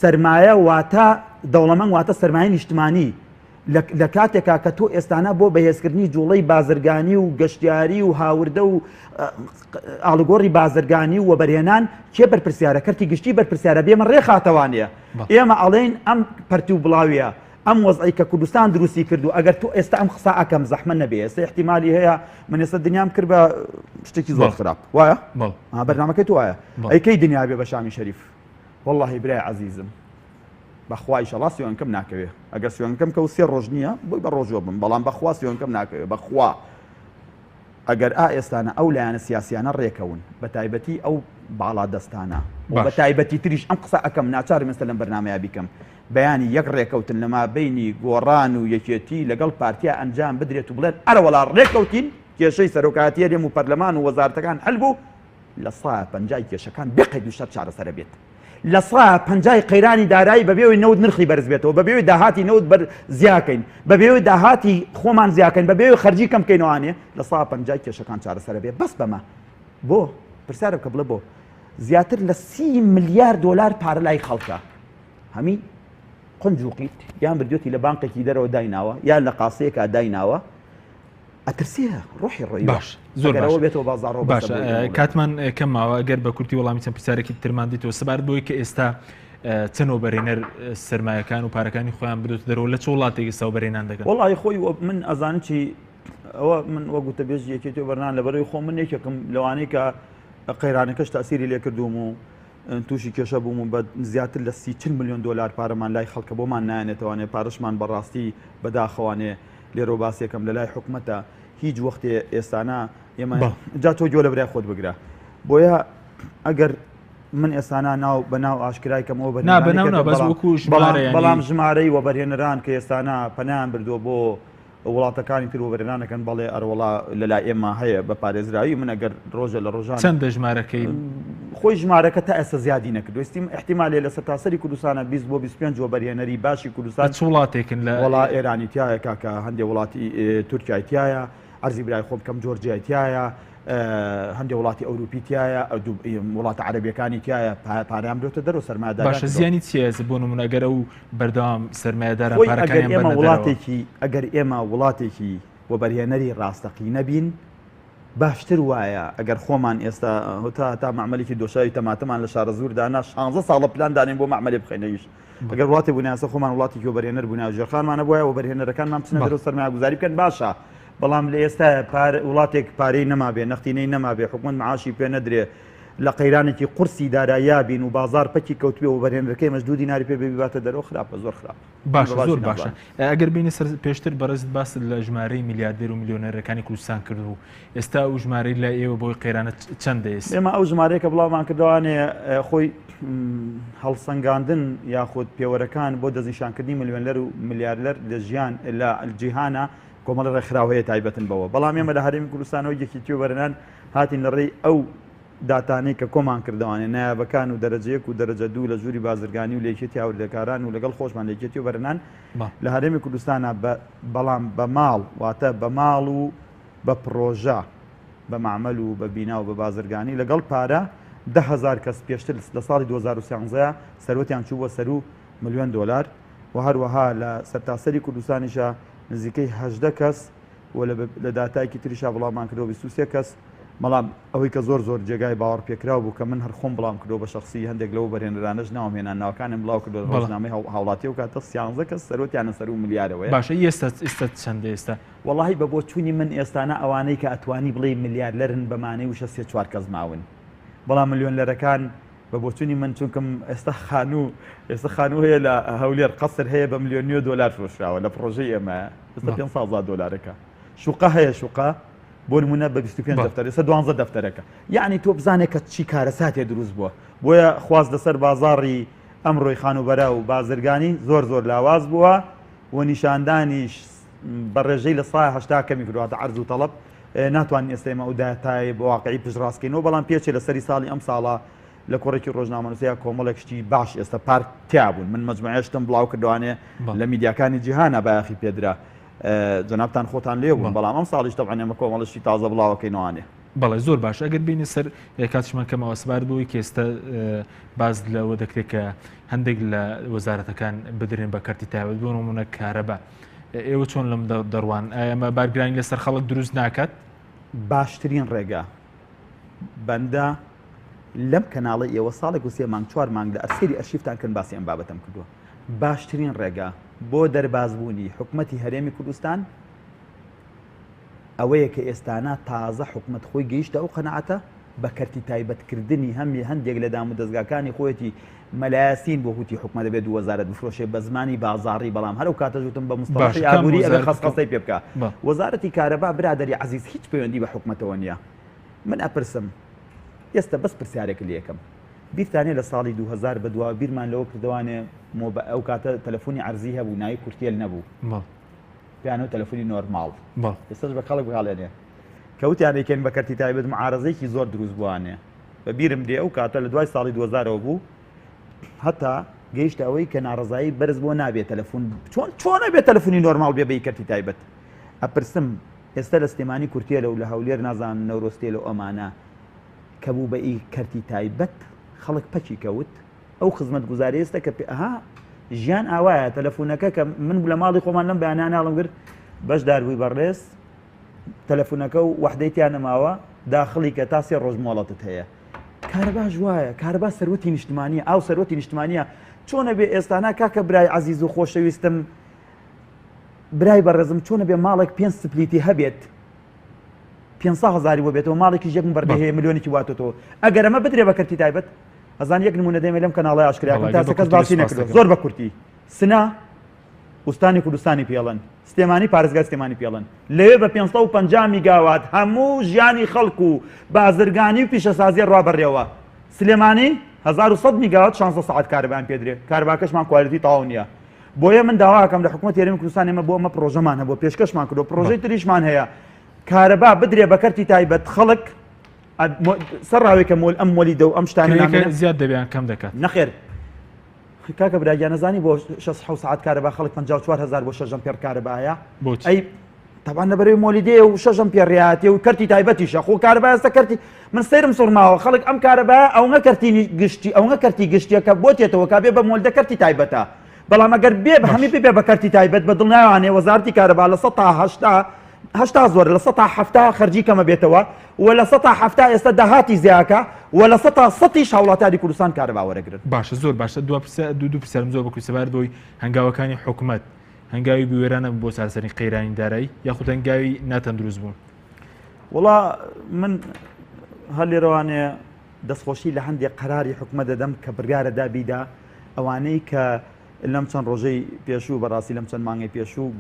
سەرمایە واتە دەوڵەمەنگ واتە سەرمایە نیشتمانی لە کاتێکا کە تۆ ئێستانە بۆ بەهێزکردنی جوڵەی بازرگانی و گەشتیاری و هاوردە و ئاڵگۆڕی بازرگانی و وەبەرهێنان کێ بەرپرسیارە کەرتی گشتی بەرپرسیارە بێمە ڕێخاتەوانەیە ئێمە ئەڵێن ئەم پەرتی و بڵاویە ئەم وەزعی کە کوردستان دروستی کردو ئەگەر تۆ ئێستا ئەم قسە ئەکەم زەحمە نەبێ ئێستا احتیمالی هەیە من ئێستا دنیام کرد بە شتێکی زۆر خراپ وایە بەرنامەکەی تو وایە ئەیکەی دنیا بێ بە شامی شەریف واللهی برای عەزیزم بەخوای ئینشەڵا سوێنکەم ناکەوێ ئەگەر سوێنکەم کە و سێ ڕۆژ نییە بۆی بە ڕۆژوە بم بەڵام بەخوا سوێنکەم ناکەوێ بەخوا ئەگەر ئێستانە ئەو لایەنە سیاسیانە ڕێکەون بە تایبەتی ئەو باڵا دەستانە بە تایبەتی تریش ئەم قسە ئەەکەم ناچار مەستە لەم بەرنامەیە بیکەم بەیانی یەک ڕێکەوتن لەما بینی گۆڕان و یەکێتی لەگەڵ پارتیا ئەنجام بدرێت و بڵێن ئەرەوەڵا ڕێکەوتین کێشەی سەرۆکاتی هەرێم و پەرلەمان و وەزارەتەکان هەل بوو لە 150 کێشەکان بقەید و شەر چارەسەرە بێت لە 150 قەیرانی دارایی بەبێەوەی نەوت نرخی بەرز بێتەوە بەبێەوەی داهاتی نەوت بەر زیاکەین بەبێەوەی داهاتی خۆمان زیاکەین بەبێەوەی خەرجی کەم بکەینەوانێ لە 150 کێشەکان چارەسەرە بێت بەس بەمە بۆ پرسیارە بکە بڵێ بۆ زیاتر لە 30 ملیارد دلار پارە لای خەڵکە هەمی قنجوقیت یان بردوێتی لە بانقێکی دەرەوە دایناوە یان لە قاسەیەکە دایناوە ئەترسیە ڕۆحی ڕۆی باش زۆر بێتەوە بازاڕۆ باش کاتمان کەماوە ئەگەر بە کورتی وەڵامی چەند پرسیارێکی ترمان دیتەوە سەبارەت بۆی کە ئێستا چەند وەبەرهێنەر سەرمایەکان و پارەکانی خۆیان بدۆتە دەرەوە لە چ وڵاتێکی ئێستا وەبەرهێنان دەکەن وەڵی خۆی من ئەزانم چی ئەوە من وەگوتە بێژ یەکێتی وەبەرهێنان لەبەرەوەی خۆ من یەکێکم لەوانەیە کە قەیرانەکەش تاسیری لێ کردووم و تووشی کێشە بووم و بە زیاتر لە 30 میلیۆن دلار پارەمان لای خەڵکە بۆمان نایەنێتەوانێ پارەشمان بەڕاستی بەداخەوانێ لێرە باسیەکەم لە لای حکومەتە هیچ وەختێ ئێستانە ئێمە جا تۆ گۆ لە برای خۆت بگرە بۆیە ئەگەر من ئێستانە ناو بە ناو ئاشکرایکەمەوە بەڵام ژمارەی وەبەرهێنەران کە ئێستانە پەنیان بردووە بۆ وڵاتەکانی تر وەبەرهێنانەکەن بەڵێ ئەروەڵا لەلای ئێمە هەیە بە پارێزراوی من ئەگەر ڕۆژە لە ڕۆژان چەندە ژمارەکەی خۆی ژمارەکە تا ئێستا زیادی نەکردو ئێستیم احتیمالێ لە سەرتاسەری کوردستانە 20 بۆ 25 وەبەرهێنەری باشی کوردستان چ وڵاتێکن لە وڵا ئێرانی تایە کاکە هەندێک وڵاتی تورکیای تایە ئەرزی برای خۆ بکەم جۆرجیای تایە هەندێک وڵاتی ئەوروپی تایە وڵاتە عەرەبیەکانی تایە پاریان بدۆتە دەرەوە سەرمایه‌داران باشە زیانی چیە بۆ نمونەگەرە و بەردەوام سەرمایه‌داران پارەکانیان ئێمە وڵاتێکی ئەگەر ئێمە وڵاتێکی وەبەرهێنەری ڕاستەقی نەبین باشتر وایە ئەگەر خۆمان ئێستا تا معمەلێکی دۆشاوی تەماتەمان لە شارە زووردانا 16 ساڵە پلان دانین بۆ معمەلێ بخەینەویش ئەگەر وڵاتی بوونیاسە خۆمان وڵاتێکی وەبەرهێنەر بوونا ژێرخانمانە بۆیە وەبەرهێنەرەکانمان بچنە دەرەوە سەرمایه‌گوزاری بکەن باشە بەڵام لە ئێستا وڵاتێک پارەی نەما بێ نەختینەی نەما بێ حکومەت معاشی پێ نەدرێ لە قەیرانێکی قورسی داراییا بین و بازار پەکی کەوتوێ و بەرهێنەرەکەی مەجدوو دیناری پێ بباتە دەرەوە خراپە زۆر خراپ باشە زۆر باشە ئەگەر بینی پێشتر بەڕێزت باس لە ژمارەی میلیاردێر و میلیۆنەرەکانی کوردستان کرد و ئێستا ئەو ژمارەی لە ئێوە بۆی قەیرانە چەندە ئێستا ئێمە ئەو ژمارەیە کە بڵاومان کردوانێ خۆی هەڵسەنگاندن یاخود پێوەرەکان بۆ دەستنیشانکردنی میلیۆنەر و میلیاردەر لە ژیان لە جیهانە کۆمەڵی ڕێکخراوەیە تایبەتن بەوە بەڵام ئێمە لە هەرێمی کوردستانەوە یەکێتی وەبەرهێنان هاتین لە ڕێی ئەو داتانەی کە کۆمان کردوانێ نایابەکان و دەرەجەیەک و دەرەجە دوو لە ژووری بازرگانی و لێکێتی هاوردەکاران و لەگەڵ خۆشمان لێکێتی وەبەرهێنان لە هەرێمی کوردستانە بەڵام بە ماڵ واتە بە ماڵ و بە پرۆژە بە معمەل و بە بینا و بە بازرگانی لەگەڵ پارە 10,000 کەس پێشتر لە ساڵی 2013 سەرۆتیان چوو بۆ سەر و ملیۆن دلار و هەروەها لە سەرتاسەری کوردستانیشە نزیکەی 18 کەس و لە داتایکی تریشا بڵاومان کردەوە 23 کەس بەڵام ئەوەی کە زۆر زۆر جێگای باوەڕ پێکراو بوو کە من هەر خۆم بڵام کردەوە بە شخصی هەندێک لەو بەرهێنەرانەش ناومێنان ناوەکانم بڵاو کردو ڕۆژنامەی هاوڵاتی و کاتە 13 کەس سەرۆتیانە سەر و ملیارەوەی باشە ئێستا چەندە ئێستا وەڵاهی بە بۆ چوونی من ئێستانە ئەوانەی کە ئەتوانی بڵێ ملیارلەرن بەمانەی وشە 3-4 کەس ماون بەڵام ملیۆنەرەکان بە بۆچوونی من چونکەم ئێستا خانوو هەیە لە هەولێر قەسر هەیە بە $1,000,000 فرۆشراوە لە پرۆژەی ئێمە ئێستا $500,000 شوقە هەیە شوقە بۆ نمونە بە 25 دەفتەر ئێستا 12 دەفتەرەکە یعنی تۆ بزانێت کە چی کارەساتێ دروست بووە بۆیە خواست لەسەر بازاڕی ئەمڕۆی خانوبەرە و بازرگانی زۆر لاواز بووە و نیشاندانیش بە ڕێژەی لە سای 80 کەمی کردواتە عەرز و تەڵەب ناتوانین ئێستا ئێمە ئەو داتای بە واقعی پشتڕاستکەینەوە بەڵام پێچێ لە سەری ساڵی ئەم ساڵە لە کۆڕێکی ڕۆژنامەنووسیا کۆمەڵێک شتی باش ئێستا پارک تیابوون من مەجموعەشتم بڵاو کردوانێ لە میدیاکانی جیهانە بایەخی پێدرا جەنابتان خۆتان لێ بوون بەڵام ئەم ساڵیش تەبعەن ئێمە کۆمەڵشتی تازە بڵاوەکەینەوانێ بەڵێ زۆر باش ئەگەر بینی سەر کاتشمان کەمەوە سپار بووی کە ئێستا باز لەوە دەکرێت کە هەندێک لە وەزارەتەکان بدرێن بە کەرتی تایبەت بۆ نمونە کارەبا ئێوە چۆن لەم دەڕوان ئەمە بارگرانی لەسەر خەڵک دروست ناکات باشترین ڕێگا بەندە لەم کەناڵی ئێوە ساڵێک و 3 مانگ 4 مانگ لە ئەرسێری ئەرشیفتان کەن باسی ئەم بابەتم کردووە باشترین ڕێگا بۆ دەربازبوونی حکومەتی هەرێمی کوردستان ئەوەیە کە ئێستانە تازە حکومەت خۆی گەیشتە ئەو قەنەعەتە بە کەرتی تایبەتکردنی هەندێک لە دام و دەستگاکانی خۆیەتی مەلایەسین بۆ هوتی حکومەت دەبێت وەزارەت بفرۆشێ بە زمانی بازاڕی بەڵام هەرو کاتەژوتم بە مستەڵەحی ئابووری ئەگەر خەسخەسەی پێ بکە وەزارەتی کارەبا برادەری عەزیز هیچ پەیوەندی بە حکومەتەوە نییە من ئەپرسم ئێستا بەس پرسیارێک لێ یەکەم بیرتانێ لە ساڵی 2000 بە دوا بیرمان لەوە کردوانێ ئەو کاتە تەلەفۆنی عەرزی هەبوو ناوی کورتێل نەبوو پیانەوە تەلەفۆنی نۆرماڵ ئێستاش بە خەڵک بەهاڵێنێ کەوتیانێکێن بە کەرتی تایبەت معارەزەیەکی زۆر دروست بووانێ بە بیرم دێ ئەو کاتە لە دوای ساڵی 2000ەوە بوو هەتا گەیشتە ئەوەی کە ناڕزایی بەرز بۆ نابێت تەلەفۆن چۆن نەبێت تەلەفۆنی نۆرماڵ بێ بە کەرتی تایبەت ئەپرسم ئێستا لە سلێمانی کورتێلە و لە هەولێر نازان نەورۆستێل و ئەمانە کە بوو بە کەرتی تایبەت خەڵک پەچی کەوت ئەو خزمەت گوزاری ئێستا کە ئەها ژیان ئاوایە تەلەفۆنەکە کە من لە ماڵی خۆمان لەم بەیانیان ناڵم کرد بەشدار بووی بەڕێز تەلەفۆنەکە و وەحدەیتیان نەماوە داخڵی کە تا 3 ڕۆژ مۆڵەتت هەیە کارەباش وایە کارەبا سەرۆتی نیشتمانیە ئاو سەرۆتی نیشتمانیە چۆنە بێ ئێستانا کاکە برای عەزیز و خۆشەویستم برای بەڕێزم چۆنە بێ ماڵێک 5 سپلیتی هەبێت 500,000 بۆ بێتەوە ماڵێکی ژێکم بەردە هەیە ملیۆنێکی واتۆتەوە ئەگەر ئەمە بدرێ بە کەرتی تایبەت ئەزان یەک نمونە دەمێ لەم کەناڵی ئاشکراکەم تا کەس باسی نەکردو زۆر بە کورتی سنا وستانی کوردستانی پێڵن سلێمانی پارێزگای سلێمانی پێڵن لەوێ بە 550 میگاوات هەموو ژیانی خەڵک و بازرگانی و پیشەسازیە ڕابڕێەوە سلێمانی 1100 میگاوات 16 ساعت کارەبایان پێدرێ کارەباکەشمان کوالیتی تەواو نییە بۆیە من داواکەم لە حکومەت هەرێمی کوردستان ئێمە بۆ ئەمە پرۆژەمان هەبوو پێشکەشمان کردو پرۆژەی تریشمان هەیە کارەبا بدرێ بە کەرتی تایبەت خەڵک سەرڕاوێکە مۆل ئەم مۆلیدە و ئەم شتانە زیاد دەبیان کەم دەکات نەخێر کاکە براگیان نەزانی بۆ 6 ساعت کارەبا خەڵک 54,000 بۆ 6 ئەمپێر کارەبایە ئەی طبعا لەبەرەوەی مۆلیدێ و 6 ئەمپێر ڕێهاتێ و کەرتی تایبەتیشە خۆ کارەبا ئێستا کەرتی من سەیرم سوڕماوە خەڵک ئەم کارەبا ئەوەنە کەرتی گشتی ئەوەنە کەرتی گشتیە کە بۆ تێتەوە کا بێ بە مۆلدە کەرتی تایبەتە بەڵام ئەگەر بێ بە هەمی بێ بە کەرتی تایبەت بە دڵنیاوانێ وەزارەتی کارەبا لە 180 زۆر لە 170 خەرجی کەمە بێتەوە و لە 170 ئێستا داهاتی زیاکە و لە 100 هاوڵاتیانی کوردستان کارەبا وەرەگرن باشە زۆر باشە دوو پرسیارم زۆر بەکوی سەبار بۆی هەنگاوەکانی حکومەت هەنگاوی بوێرانە بۆ چارەسەری قەیرانی دارایی یاخود هەنگاوی ناتەندروست بوون وڵا من هەر لێرەوانێ دەستخۆشی لە هەندێک قەراری حکومەت دەدەم کە بڕیارە دابیدا ئەوانەی کە لەم چەند ڕۆژەی پێشوو بەڕاستی لەم چەند مانگی پێشوو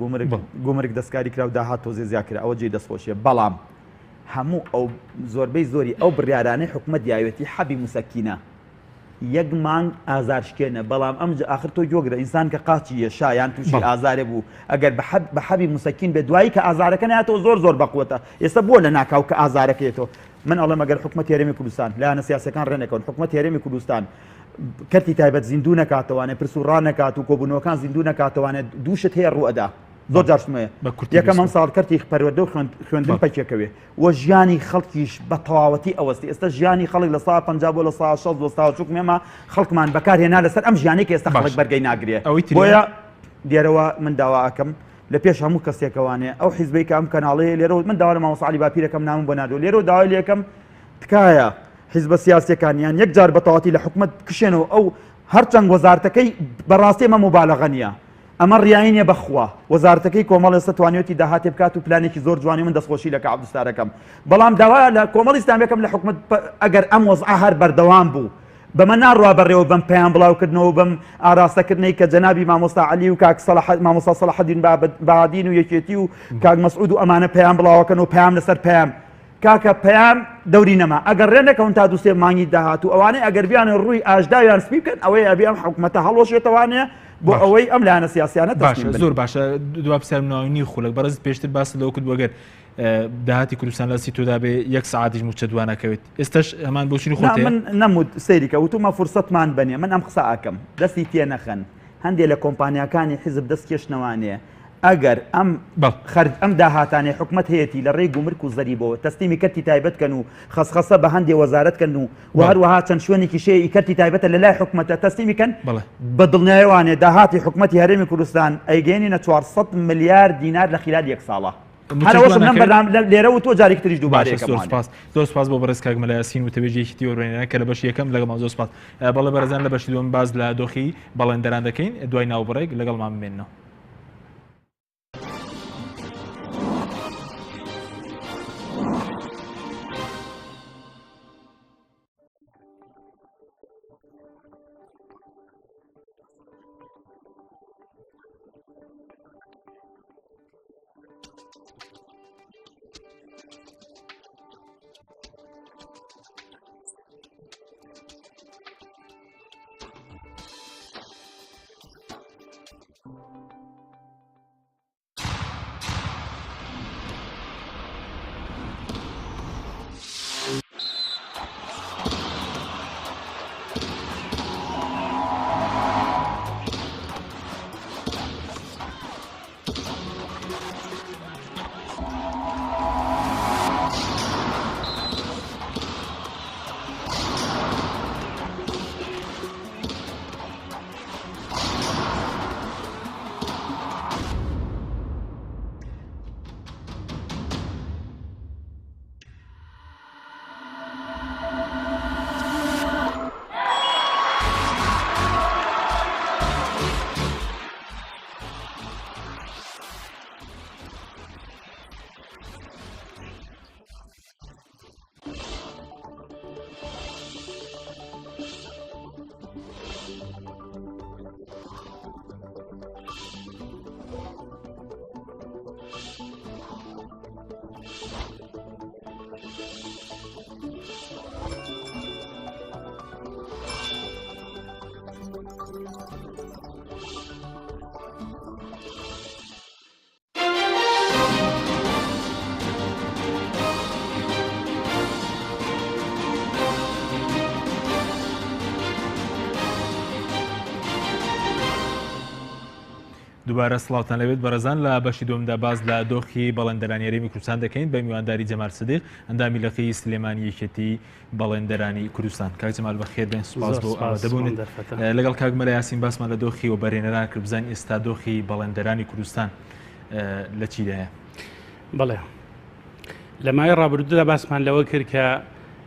گومرگ دەستکاری کرا و داهات تۆزێ زیاکرا ئەوە جێی دەستخۆشیە بەڵام هەموو ئەو زۆربەی زۆری ئەو بڕیارانەی حکومەت یاوێتی حەبی موسەکینە یەک مانگ ئازارشکێنە بەڵام ئەمجا آخر تۆ گۆگرە ئینسان کە قاچی یێشا یان تووشی ئازارێ بوو ئەگەر بە حەبی موسەکین بێ دوایی کە ئازارەکە نایەتەوە زۆر بەقوتە ئێستا بۆ لە ناکاو کە ئازارەکەیێتەوە من ئەڵێم ئەگەر حکومەت هەرێمی کوردستان لایەنە سیاسەکان ڕێنەکەون حکومەت هەرێمی کوردستان کەرتی تایبەت زیندوو نەکاتەوانێ پرس و ڕانەکات و کۆبوونەوەکان زیندوو نەکاتەوانێت دووشت هەیە ڕوئەدا زۆر جاشمەیە یەکەم ئەم ساڵ کەرتی پەروەردە و خوێندن پەکێکەوێ و ژیانی خەڵکیش بە تەواوەتی ئەوەستی ئێستا ژیانی خەڵک لە 150 بۆ لە 160 چوک مێمە خەڵکمان بەکارهێنا لەسەر ئەم ژیانی کە ئێستا خەڵک بەرگەی ناگرێ بۆیە دیێرەوە من داواکەم لە پێش هەموو کەسێکەوانێ ئەو حیزبەی کە ئەم کەناڵەیە لێرە من داوا لە مامۆستا عەلی باپیرەکەم نامم بۆ نادۆ لێرە و داوای لێکەم تکایە حیزبە سیاسیەکانیان یەک جار بە تەواوەتی لە حکومەت کشێنەوە ئەو هەرچەند وەزارەتەکەی بەڕاستی ئەمە مبالەغە نییە ئەمە ڕیاینە بەخوا وەزارەتەکەی کۆمەڵی توانێتی داهاتێ بکات و پلانێکی زۆر جوانی من دەستخۆشی لە عەبدولستارەکەم بەڵام داوا لە کۆمەڵی ئیسلامیەکەم لە حکومەت ئەگەر ئەم وەزعە هەر بەردەوام بوو بەمە ناڕوا بەڕێوە بەم پەیام بڵاوکردنەوە بەم ئاراستەکردنەی کە جەنابی مامۆستا عەلی و کاک مامۆستا سەلاحەدین بەهادین و یەکێتی و کاک مەسعود و ئەمانە پەیام بڵاوەکەن و پەیام لەسەر پەیام کاکە پەیام دەوری نەما ئەگەر ڕێنەکەون تا دووسێ مانگی داهات و ئەوانەی ئەگەر بیانە ڕووی ئاژداویان سپی بکەن ئەوەی ئەبی ئەم حکومەتە هەڵۆشێتەوانەیە بۆ ئەوەی ئەم لایەنە سیاسیانە باشە زۆر باشە دو پرسیارناوی خولک بەڕێز پێشتر باس لەوە کرد وەگەر داهاتی کوردستان لەسی تۆدا بێ یەک سعاتیش موچە دوانەکەوێت ئێستش هەمان بۆچی خۆت من نەمود سەیریکە وتومە فرسەتمان بنێ من ئەم قسە ئاکەم دەستی تێ نەخەن هەندێک لە کۆمپانیەکانی حیزب دەست کێشنەوانەیە ئەگەر ئەم داهاتانێ حکومت هەیەی لە ڕێی گومرک و زەریبەوە تەسلیمی کەرتی تایبەتکەن و خەسخەسە بە هەندێک وەزارەتکەن و هەروەها چەند شوێنێکی شەیەی کەرتی تایبەتە لە لای حکومەتە تەسلیمیکەن بە دڵنیایوانێ داهاتی حکومەتی هەرێمی کوردستان ئەیگەێنینە 400 ملیار دینار لە خلال یەک ساڵە لێرە و تۆ جارێک تریش دووبارێک زۆر سپاس بۆ بەڕێز کاک مەلایاسین و تەوێژێکی وەڕێنەرە کە لە بەش یەکەم لەگەڵ زۆر سپاس بەڵێ بەرەزان لە بەشی دووەم باز لە دۆخی بەڵێنەران دەکەین دوای ناوبڕێک لەگەڵمان بمێنەوە. دووبارە سڵاوتان لەوێت بەڕێزان لە بەشی دووەمدا باز لە دۆخی بەڵێنەرانی هەرێمی کوردستان دەکەین بە میوانداری جەمال سدیق ئەندامی لەقەی سلێمانی یەکێتی بەڵێنەرانی کوردستان. کاک جەمال بەخێر بێن سوپاس بۆ ئامادەبوون لەگەڵ کاک مەلایاسین باسمان لە دۆخی و بەرهێنەران کرد بزانین ئێستا دۆخی بەڵێنەرانی کوردستان لە چیدایە. بەڵێ لە مای ڕابردوودا باسمان لەوە کرد کە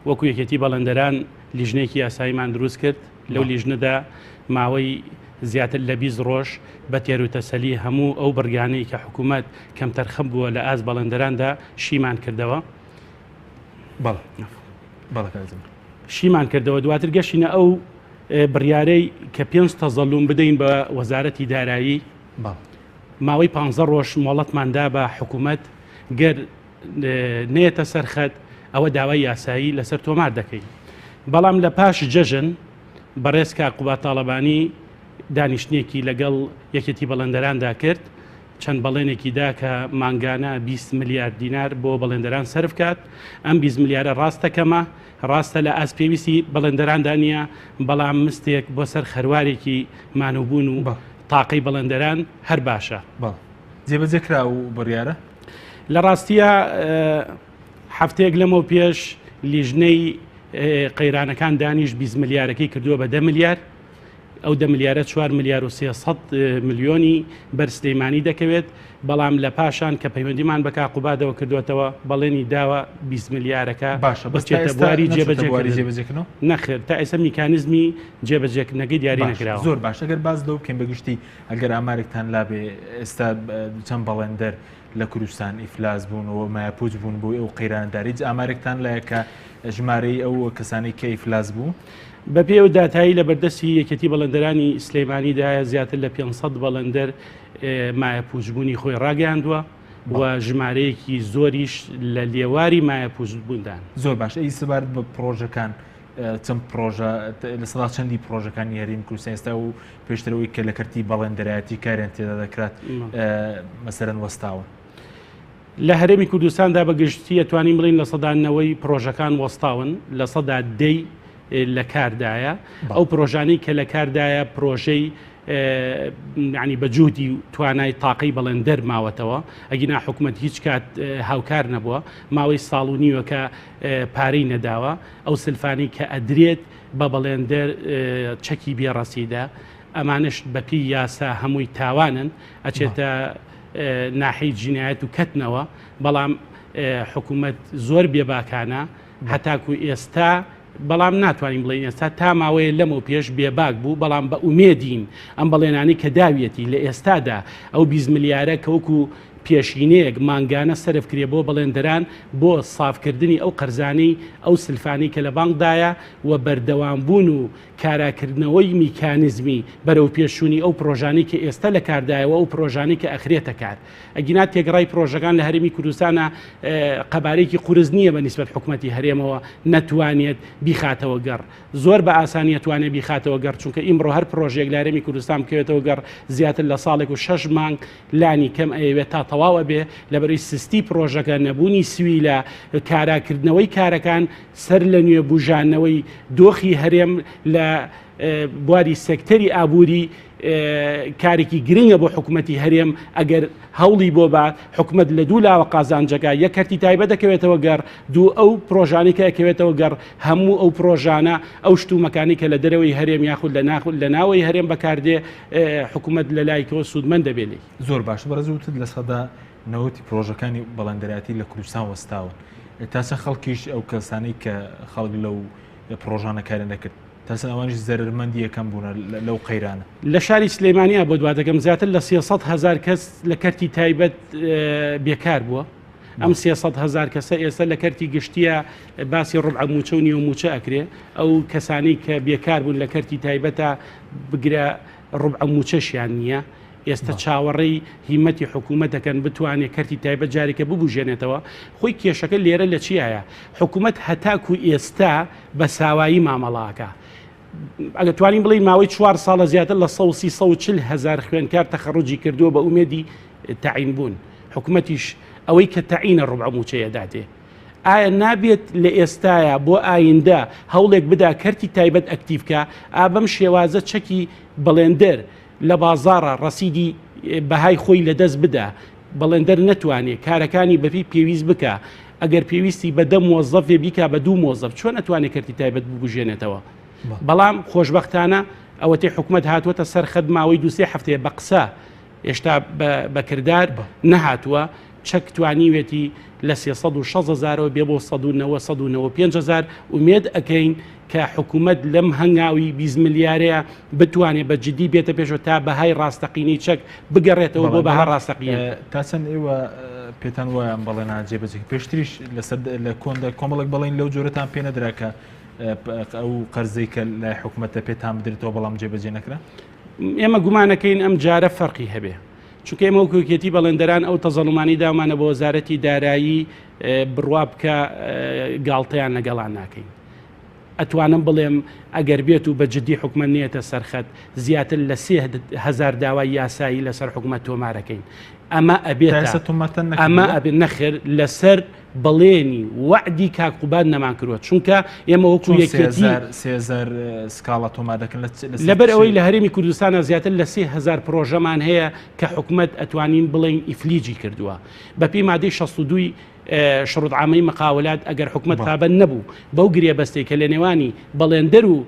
وەکو یەکێتی بەڵێنەران لیژنێکی یاساییمان دروست کرد لەو لیژنەدا ماوەی زیاتر لە 20 ڕۆژ بە تێروتەسەلی هەموو ئەو بڕیانەی کە حکوومەت کەم تەرخەم بووە لە ئاز بەڵێنەراندا شیمان کردەوە. شیمان کردەوە دواتر گەشتینە ئەو بڕیارەی کە 5 تەزەڵوم بدەین بە وەزارەتی دارایی ماوەی 15 ڕۆژ مۆڵەتماندا بە حکوومەت گەر نێتە سەرخەت ئەوە داوای یاسایی لەسەر تۆمار دەکەین. بەڵام لە پاش جەژن بەڕێز کاک قوبات تاڵەبانی دانیشتێکی لەگەڵ یەکێتی بەڵێنەراندا کرد چەند بەڵێنێکی دا کە مانگانە 20 میلیارد دینار بۆ بەڵێنەران سەرف کات. ئەم 20 میلیارە ڕاستەکەمە ڕاستە لە ئاس پێویستی بەڵێنەراندا نییە بەڵام مستێک بۆ سەر خەروارێکی مانوبوون و تاقەی بەڵێنەران هەر باشە. جێبەجێکرا و بڕیارە لە ڕاستیە هەفتەیەک لەمەوە پێش لیژنەی قەیرانەکان دانیش 20 میلیارەکەی کردووە بە 10 میلیارد ئەو 10 ملیارە 4 ملیار و 300 ملیۆنی بەرسلەیمانی دەکەوێت بەڵام لە پاشان کە پەیوەندیمان بە کاقوبادەوە کردوێتەوە بەڵێنی داوە 20 ملیارەکە بچێتە بواری جێبەجێکردنەوە نەخێر تا ئێستا میکانیزمی جێبەجێکردنەکەی دیاری نەکراوە. زۆر باش ئەگەر باز لەو بکەین بەگشتی ئەگەر ئامارێکتان لابێ ئێستا چەند بەڵێندەر لە کوردستان ئیفلاس بوون و مایەپوچ بوون بۆ ئەو قەیرانداری ئامارێکتان لایە کە ژمارەی ئەو کەسانی کە ئیفلاس بوو بە پێ و داتایی لە بەردەستی یەکەتی بەڵێندەرانی سلەیمانیدایە زیاتر لە 500 بەڵێندەر مایەپوچبوونی خۆی ڕاگەاندووە و ژمارەیەکی زۆریش لە لێواری مایەپوچبووندان. زۆر باش ئەی سەبارەت بە پرۆژەکان چەند پرۆژە لە سەدا چەندی پرۆژەکانی هەرێمی کوردستان ئێستا و پێشترەوەی کە لە کەرتی بەڵێندەرایەتی کاریان تێدا دەکرات مەسەرەن وەستاون. لە هەرێمی کوردستاندا بەگشتی ئەتوانین بڵین لە سەدانەوەی پرۆژەکان وەستاون لە سەدا دەی لە کاردایە ئەو پرۆژانەی کە لە کاردایە پرۆژەی ینی بەجوودی توانای تاقی بەڵێندەر ماوەتەوە ئەگینا حکوومەت هیچ کات هاوکار نەبووە ماوەی ساڵ و نیوە کە پارەی نەداوە ئەو سلفانی کە ئەدرێت بە بەڵێندەر چەکی بێڕەسیدا ئەمانش بەپی یاسا هەمووی تاوانن ئەچێتە ناحی جینایەت و کەتنەوە بەڵام حکوومەت زۆر بێباکانە هەتاکو ئێستا بەڵام ناتوانین بڵین ئێستا تا ماوەیە لەمە پێش بێباک بوو بەڵام بە ئومێدین ئەم بەڵێنانی کە داویەتی لە ئێستادا ئەو 20 ملیارە کەوەکو پێشینەیەک مانگانە سەرفکرێ بۆ بەڵێندەران بۆ سافکردنی ئەو قەرزانەی ئەو سلفانی کە لە بانکدایە و بەردەوامبوون و کاراکردنەوەی میکانیزمی بەرەو پێشوونی ئەو پرۆژانی کە ئێستا لە کاردایەوە ئەو پرۆژانی کە ئەخرێتە کار ئەگینا تێگەڕای پرۆژەکان لە هەرێمی کوردستانە قەبارەیەکی قورس نییە بە نیسبەت حکوومەتی هەرێمەوە نەتوانێت بیخاتەوە گەڕ زۆر بە ئاسانی توانێت بیخاتەوە گەڕ چونکە ئیمڕۆ هەر پرۆژێک لە هەرێمی کوردستان بکەوێتەوە گەڕ زیاتر لە ساڵێک و 6 مانگ لانی کەم ئەوێت تا تەواوە بێ لەبەری سستی پرۆژەکە نەبوونی سوی لە کاراکردنەوەی کارەکان سەر لە نوێ بژانەوەی دۆخی هەرێم لە بواری سێکتەری ئابووری کارێکی گرنگە بۆ حکوومەتی هەرێم ئەگەر هەوڵی بۆ بات حکوومەت لە دوو لاوە قازانجەکە یەک کەرتی تایبەت دەکەوێتەوە گەڕ دوو ئەو پرۆژانی کە ئەکەوێتەوە گەڕ هەموو ئەو پرۆژانە ئەو شتومەکانی کە لە دەرەوەی هەرێم یاخود لە ناوەی هەرێم بەکاردێ حکوومەت لە لایکەوە سوودمەند دەبێت. زۆر باش بەڕێزوتت لە سەدا نەوەتی پرۆژەکانی بەڵێندەراتی لە کوردستان وەستاون تاسە خەڵکیش ئەو کەسانی کە خەڵک لەو پرۆژانە کارە نەکرد تاسە ئەوانش زەرمەندی یەکەم بوون لەو قەیرانە لە شاری سلەیمانیە بۆ دوا دەکەم زیاتر لە 300,000 کەس لە کەرتی تایبەت بێکار بووە ئەم 300,000 کەسە ئێستا لە کەرتی گشتیە باسی ڕوبع موچە و نیوە موچە ئەکرێ ئەو کەسانی کە بێکار بوون لە کەرتی تایبەتە بگرە ڕوبع موچەشیان نییە ئێستا چاوەڕێی هیمەتی حکوومەتەکەن بتوانێت کەرتی تایبەت جارێکە ببوژێنێتەوە خۆی کێشەکە لێرە لە چیایە حکوومەت هەتاکو ئێستا بە ساوایی مامەڵاکە ئەگە توانین بڵین ماوەی 4 ساڵە زیاتر لە 140,000 خوێنکار تەخەڕوجی کردووە بە ئومێدی تعین بوون حکوومەتیش ئەوەی کە تعینە ڕوبع موچەیە داتێ ئایا نابێت لە ئێستاە بۆ ئایندە هەوڵێک بدا کەرتی تایبەت ئەکتیڤکە ئابەم شێوازە چەکی بەڵێندەر لە بازاڕە ڕەسیدی بەهای خۆی لەدەست بدا بەڵێندەر نەتوانێت کارەکانی بەپی پێویست بکە ئەگەر پێویستی بە 10 مۆزەفێ بیکا بە 2 مۆزەف چۆن نەتوانێت کەرتی تایبەت ببژێنێتەوە بەڵام خۆشببختانە ئەوەتی حکوومەت هاتووەتە سەر خەت ماوەی 2 هەفتەیە بە قسە هێشتا بەکردار نەهاتووە چەک توانیوێتی لە 360,000ەوە بێ بۆ 195,000 ومێد ئەەکەین کە حکوومەت لەم هەنگاوی 20 ملیارەیە بتوانێت بە جدی بێتە پێشەوە تا بەهای ڕاستەقینەی چەک بگەڕێتەوە بۆ بەها ڕاستەقینە تا چەند ئێوە پێتان وایە بەڵێنا جێبەجێ پێشتریش لە کۆندا کۆمەڵک بەڵین لەو جۆرەتان پێ نەدراکە ئەو قەرزەی کە لای حکوومەتە پێتان بدرێتەوە بەڵام جێبەجێ نەکرا ئێمە گومانەکەین ئەم جارە فەرقی هەبێ چونکە ئێمە وەکوکێتی بەڵێندەران ئەو تەزەڵمانی دامانە بۆ وەزارەتی دارایی بڕوا بکە گاڵتەیان لەگەڵان ناکەین ئەتوانم بڵێم ئەگەر بێت و بە جدی حکومەت نێتە سەرخەت زیاتر لە 3,000 داوای یاسایی لەسەر حکومەت تۆمارەکەین ئەمە ئەبێت نەخێر لەسەر بەڵێنی وعدی کاکوبان نەمان کردوە چونکە ئێمە وەکو یەکێتی 3,000 سکاڵە تۆمار دەکەن لەبەر ئەوەی لە هەرێمی کوردستانە زیاتر لە 3,000 پرۆژەمان هەیە کە حکومەت ئەتوانین بڵین ئیفلیجی کردووە بەپی مادەی 62 شروط عامەی مقاولات ئەگەر حکومەت تابەت نەبوو بەو گرێبەستەی کە لە نێوانی بەڵێندەر و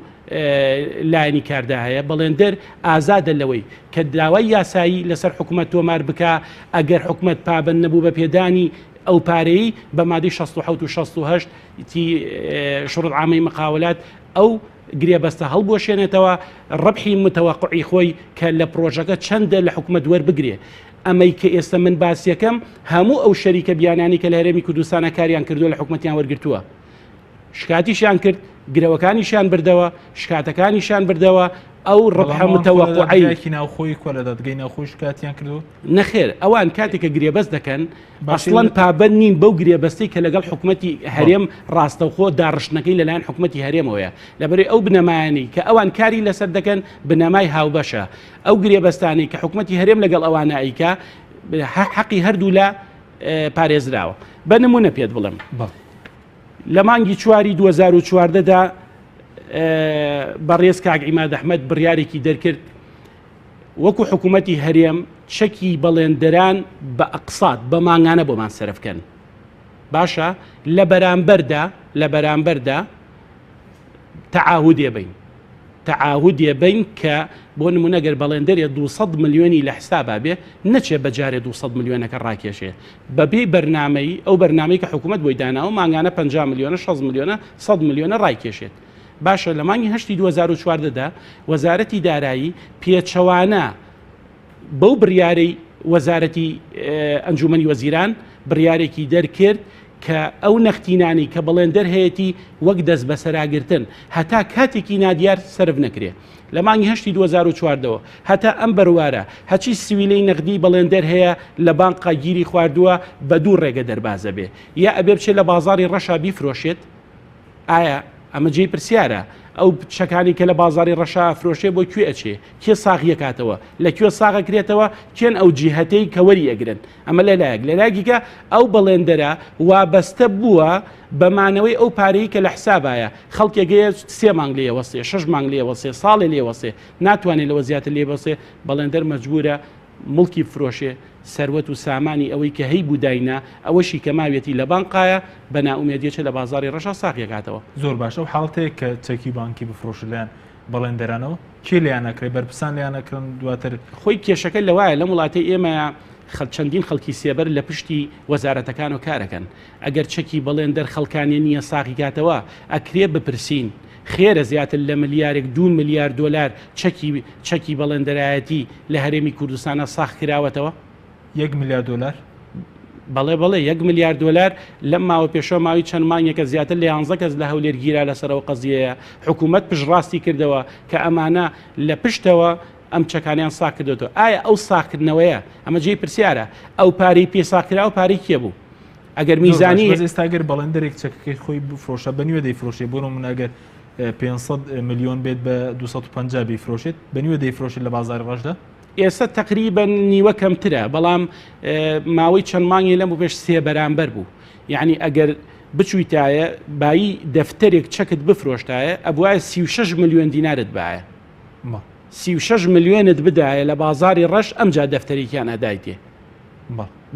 لایەنی کاردا هەیە بەڵێندەر ئازادە لەوەی کە داوای یاسایی لەسەر حکوومەت تۆمار بکە ئەگەر حکوومەت پابند نەبوو بە پێدانی ئەو پارەی بە مادەی 67 و 68 شروط عامەی مقاولات ئەو گرێبەستە هەڵبۆشێنێتەوە ڕەبحی متەوەقعی خۆی کە لە پرۆژەکە چەندە لە حکوومەت وەربگرێ. ئەمەی کە ئێستا من باسیەکەم هەموو ئەو شەریکە بیانانی کە لە هەرێمی کوردستانە کاریان کردووە لە حکوومەتیان وەرگرتووە، شکاتیشیان کرد، گرەوەکانیشیان بردەوە، شکاتەکانیشان بردەوە. ئەو ڕەبح متەوەقعی ناوخۆی کۆ لە دادگای ناوخۆی شکاتیان کردو نەخێر ئەوان کاتێکە گرێبەست دەکەن ئەسڵەن پابند نین بەو گرێبەستی کە لەگەڵ حکوومەتی هەرێم ڕاستەوخۆ داڕشتنەکەی لەلایەن حکوومەتی هەرێمەوەیە لەبەرەوەی ئەو بنەمایانی کە ئەوان کاری لەسەر دەکەن بنەمای هاوبەشە. ئەو گرێبەستانی کە حکوومەتی هەرێم لەگەڵ ئەوانە ئەیکا حەقی هەردوو لە پارێزراوە. بە نمونە پێت بڵم لە مانگی 2014دا بەڕێز کاک عیماد ئەحمەد بڕیارێکی دەرکرد وەکو حکوومەتی هەرێم چەکی بەڵێندەران بە ئەقسات بە مانگانە بۆمان سەرفکەن. باشە لە بەرامبەردا تەعاهودێ بین کە بۆ نمونەگەر بەڵێندەرێ 200 ملیۆنی لە حسابا بێ نەچێ بەجارێ 200 ملیۆنەکە ڕاکێشێ بەبێ بەرنامەی ئەو بەرنامەی کە حکوومەت بۆی داناوە مانگانە 50 ملیۆنە 60 ملیۆنە 100 ملیۆنە ڕایکێشێت. باشە لە مانگی 2014دا وەزارەتی دارایی پێچەوانە بەو بڕیارەی وەزارەتی ئەنجومەنی وەزیران بڕیارێکی دەرکرد کە ئەو نەختینانی کە بەڵێندەر هەیەی وەک دەست بە سەراگرتن هەتا کاتێکی نادیار سرف نەکرێ لە مانگی 2014ەوە هەتا ئەم بەروارە هەچی سویلەی نەقدی بەڵێندەر هەیە لە بانقا گیری خواردووە بە دوو ڕێگە دەربازە بێ یا ئەبێ بچێت لە بازاری ڕەشا بیفرۆشێت. ئایا ئەمە جێی پرسیارە ئەو چەکانی کە لە بازاری ڕەشا فرۆشێ بۆ کوێ ئەچێ کێ ساغیە کاتەوە لەکوێ ساغەکرێتەوە کێن ئەو جیهەتەی کە وەری ئەگرن. ئەمە لەلایەکە ئەو بەڵێندەرە وابەستە بووە بەمانەوەی ئەو پارەی کە لە حسابایە خەڵکێگەیە 3 مانگ لێ وەسێ 6 مانگ لێ وەسێ ساڵێ لێ وەسێ ناتوانێت لەوە زیاتر لێ بەسێ بەڵێندەر مەجبورە مڵکی فرۆشێ سەروەت و سامانی ئەوەی کە هەی بوداینا ئەوەشی کە ماوێتی لە بانقایە بە ناومێدیەچە لە بازاری ڕەشا ساقیەکاتەوە. زۆر باشە و حاڵەیە کە چەکی بانکی بفرۆشلیان بەڵێندەرانەوە کێ لیانەکرێ بەرپرسان لیانەکردن دواتر خۆی کێشەکە لەوایە لە وڵاتی ئێمە چەندین خەڵکی سێبەر لە پشتی وەزارەتەکان و کارەکەن ئەگەر چەکی بەڵێندەر خەڵکانی نییە ساقیکاتەوە ئەکرێ بپرسین خێرە زیاتر لە ملیارێک 2 ملیارد دلار چەکی بەڵێندەرایەتی لە هەرێمی کوردستانە ساخ کراوەتەوە 1 میلیارد دلار بەڵێ 1 میلیارد دلار لەم ماوە پێشۆ ماوی چەند مانگێکە زیاتر لە 11 کەس لە هەولێر گیرا لەسەرەوە قەزیەیە حکوومەت پشتڕاستی کردەوە کە ئەمانە لە پشتەوە ئەم چەکانیان ساک کردێتەوە. ئایا ئەو ساکردنەوەیە ئەمە جێی پرسیارە ئەو پارەی پێساکرا و پارەی کێ بوو ئەگەر میزانی ئێستاگەر بەڵێندەرێک چەکەکەی خۆی بفرۆشە بەنیوە دەیفرۆشێ بۆ منەگەر 500 میلیۆن بێت بە 250 بیفرۆشێت بەنیوە دەیفرۆشێت لە بازاری ڕەشدا. ئێستا تقریبا نیوە کەمترە بەڵام ماوەی چەند مانگی لەم و پێش 3 بەرامبەر بوو. یعنی ئەگەر بچویتایە بایی دەفتەرێک چەکت بفرۆشتایە ئەبوایە 36 میلیۆن دینارت باە 36 میلیۆنت بدایە لە بازاری ڕەش ئەمجا دەفتەرێکیان ئەدایتێ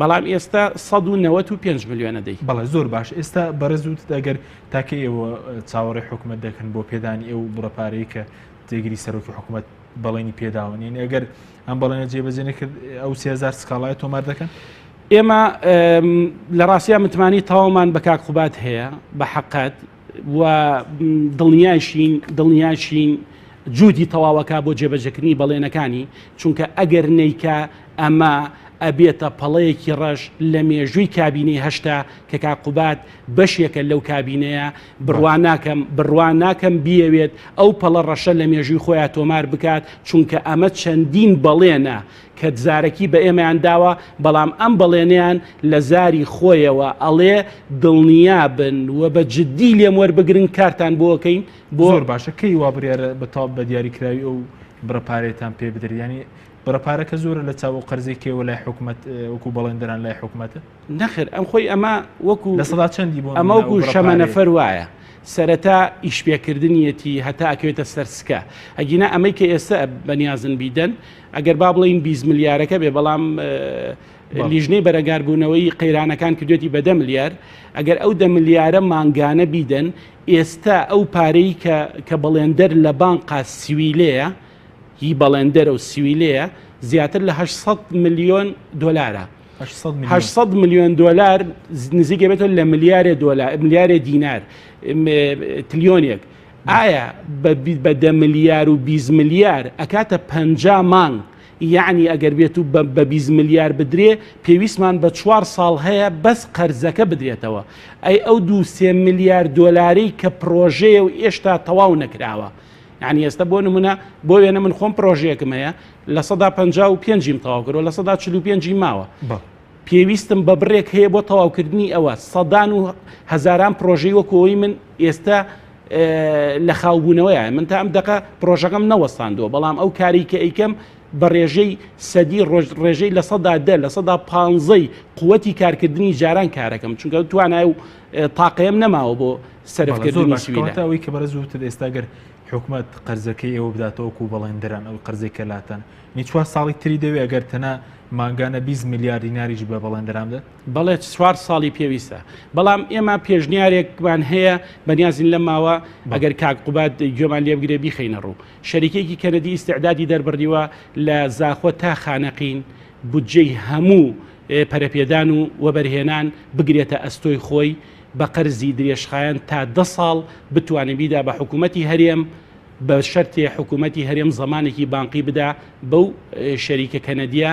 بەڵام ئێستا 195 میلیۆنە دەی. بەڵێ زۆر باش ئێستا بەڕێزوت ئەگەر تاکە ئێوە چاوەڕێی حکوومەت دەکەن بۆ پێدانی ئێو بڕەپارەی کە جێگیری سەرۆکی حکوومەت بەڵێنی پێداوەنین ئەگەر ئەم بەڵێنە جێبەجێنە کرد ئەو 3000 سکاڵای تۆمار دەکەن. ئێمە لە ڕاستیان متمانی تاوامان بە کاک خوبات هەیە بە حەقات و دڵنیاشین جوودی تەواوەکە بۆ جێبەجەکردنی بەڵێنەکانی چونکە ئەگەر نەیکە ئەمە ئەبێتە پەڵەیەکی ڕەش لە مێژووی کابینەی هەشتا کە کاقوبات بەشێکە لەو کابینەیە بڕوان ناکەم بیەوێت ئەو پەڵە ڕەشە لە مێژووی خۆیان تۆمار بکات چونکە ئەمە چەندین بەڵێنە کە زارەکی بە ئێمەیان داوە بەڵام ئەم بەڵێنیان لە زاری خۆیەوە ئەڵێ دڵنیا بن و بە جددی لێم وەربگرن کارتان بۆکەین زۆر باشە کەی وا بڕیارە بەتاڵ بە دیاریکراوی ئەو بڕەپارێتان پێ بدرێنی بڕەپارەکە زۆرە لە چاو قەرزێکەوە لای حکوومەت وەکو بەڵێندەران لای حکوومەتە نەخر ئەم خۆی ئەمە وەکو لە سەدا چەندی بۆ ئەمە وەکو شەمە نەفەر وایە سەرەتا ئیشپێکردنیەتی هەتا ئەکەوێتە سەرسکە ئەگینا ئەمەی کە ئێستا بەنیازن بیدەن ئەگەر با بڵین 20 ملیارەکە بێ بەڵام لیژنەی بەرەگاربوونەوەی قەیرانەکان کردوێتی بە 10 ملیار ئەگەر ئەو 10 ملیارە مانگانە بیدەن ئێستا ئەو پارەی کە بەڵێندەر لە بانقا سیویلەیە هی بەڵێندەر و سیویلەیە زیاتر لە 800 ملیۆن دۆلارە 800 ملیۆن دۆلار نزیکە بێتەوە لە ملیارێ دینار تریلیۆنێک ئایا بە 10 ملیار و 20 ملیار ئەکاتە 50 مانگ یعنی ئەگەر بێت و بە 20 ملیار بدرێ پێویستمان بە 4 ساڵ هەیە بەس قەرزەکە بدرێتەوە ئەی ئەو 2-3 ملیار دۆلاری کە پرۆژەیە و ئێشتا تەواو نەکراوە یعنی ئێستا بۆ نمونە بۆ وێنە من خۆم پرۆژەیەکم هەیە لە 155 تەواو کردەوە لە 145 ماوە پێویستم بە بڕێک هەیە بۆ تەواوکردنی ئەوە سەدان و هەزاران پرۆژەی وەکەوەی من ئێستا لە خاوبوونەوەیە من تا ئەم دقە پرۆژەکەم نەوەستاندەوە بەڵام ئەو کاری کە ئەیکەم بە ڕێژەی سەدی ڕێژەی لە 110 لە 150 قووەتی کارکردنی جاران کارەکەم چونکە توانای و تاقەیەم نەماوە بۆ سەرفکردنی سیویلەوەی کە بەرەزوتر ئێستاگەر حکوومەت قەرزەکەی ئەوە بداتەوەکو بەڵێندەران ئەو قەرزەی کەلاتەن نی 4 ساڵی تری دەوێت ئەگەر تەنە مانگانە 20 ملیار دیناریش بە بەڵێندەران بدات بەڵێ 4 ساڵی پێویستە بەڵام ئێمە پێشنیارێکمان هەیە بەنیازین لە ماوە ئەگەر کاکقوبات گوێمان لێ بگرێ بیخەینە ڕوو شەریکێکی کەنەدی ئیسعدادی دەربڕیوە لە زاخۆ تا خانەقین بودجەی هەموو پەرەپێدان و وەبەرهێنان بگرێتە ئەستۆی خۆی بە قەرزی درێژخایەن تا 10 ساڵ بتوانێت بیدا بە حکوومەتی هەرێم بە شەرتێ حکوومەتی هەرێم زمانێکی بانقی بدا بەو شەریکە کەنەدیە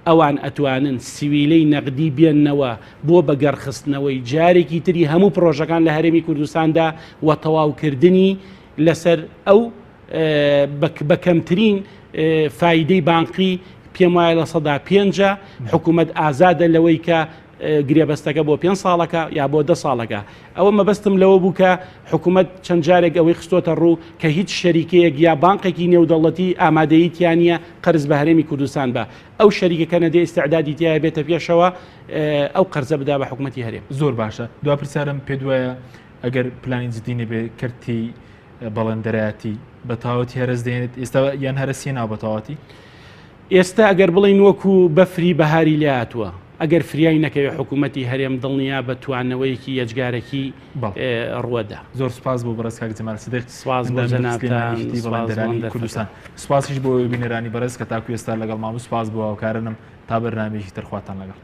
ئەوان ئەتوانن سیویلەی نەقدی بێننەوە بۆ بەگەڕخستنەوەی جارێکی تری هەموو پرۆژەکان لە هەرێمی کوردستاندا و تەواوکردنی لەسەر ئەو بە کەمترین فایدەی بانقی پێم وایە لە 105 حکوومەت ئازادە لەوەی کە گرێبەستەکە بۆ 5 ساڵەکە یا بۆ 10 ساڵەکە ئەوە مەبەستم لەوە بوو کە حکوومەت چەند جارێک ئەوەی خستۆتە ڕوو کە هیچ شەریکەیەک یا بانقێکی نێودەوڵەتی ئامادەییتیانە قەرز بە هەرێمی کوردستان بە ئەو شەریکە کەنەدی ئیسعدادی تیا بێتە پێشەوە ئەو قەرزە بدا بە حکوومەتی هەرێم زۆر باشە دو پرسیارم پێ دوایە ئەگەر پلانی جدینە بێ کردی بەڵێندەرایەتی بە تاوەتی هەرز دێنێت ئێستا یان هەرسیە ناو بە تاواتی ئێستا ئەگەر بڵین وەکو بەفری بەهاری لاتوە ئەگەر فریای نەکەوێت حکوومەتی هەرێم دڵنیا بە توانەوەیەکی یەجگارێکی ڕوەدا زۆر سپاس بۆ بەڕێز کاک جەمال سیدیق سپاس بۆ بەڵێندەرانی کوردستان سپاسیش بۆ بینەرانی بەڕێز کە تاکو ئێستا لەگەڵ مام سپاس بۆ هاوکارنم تا بەرنامەیەکی ترخواتان لەگەڵ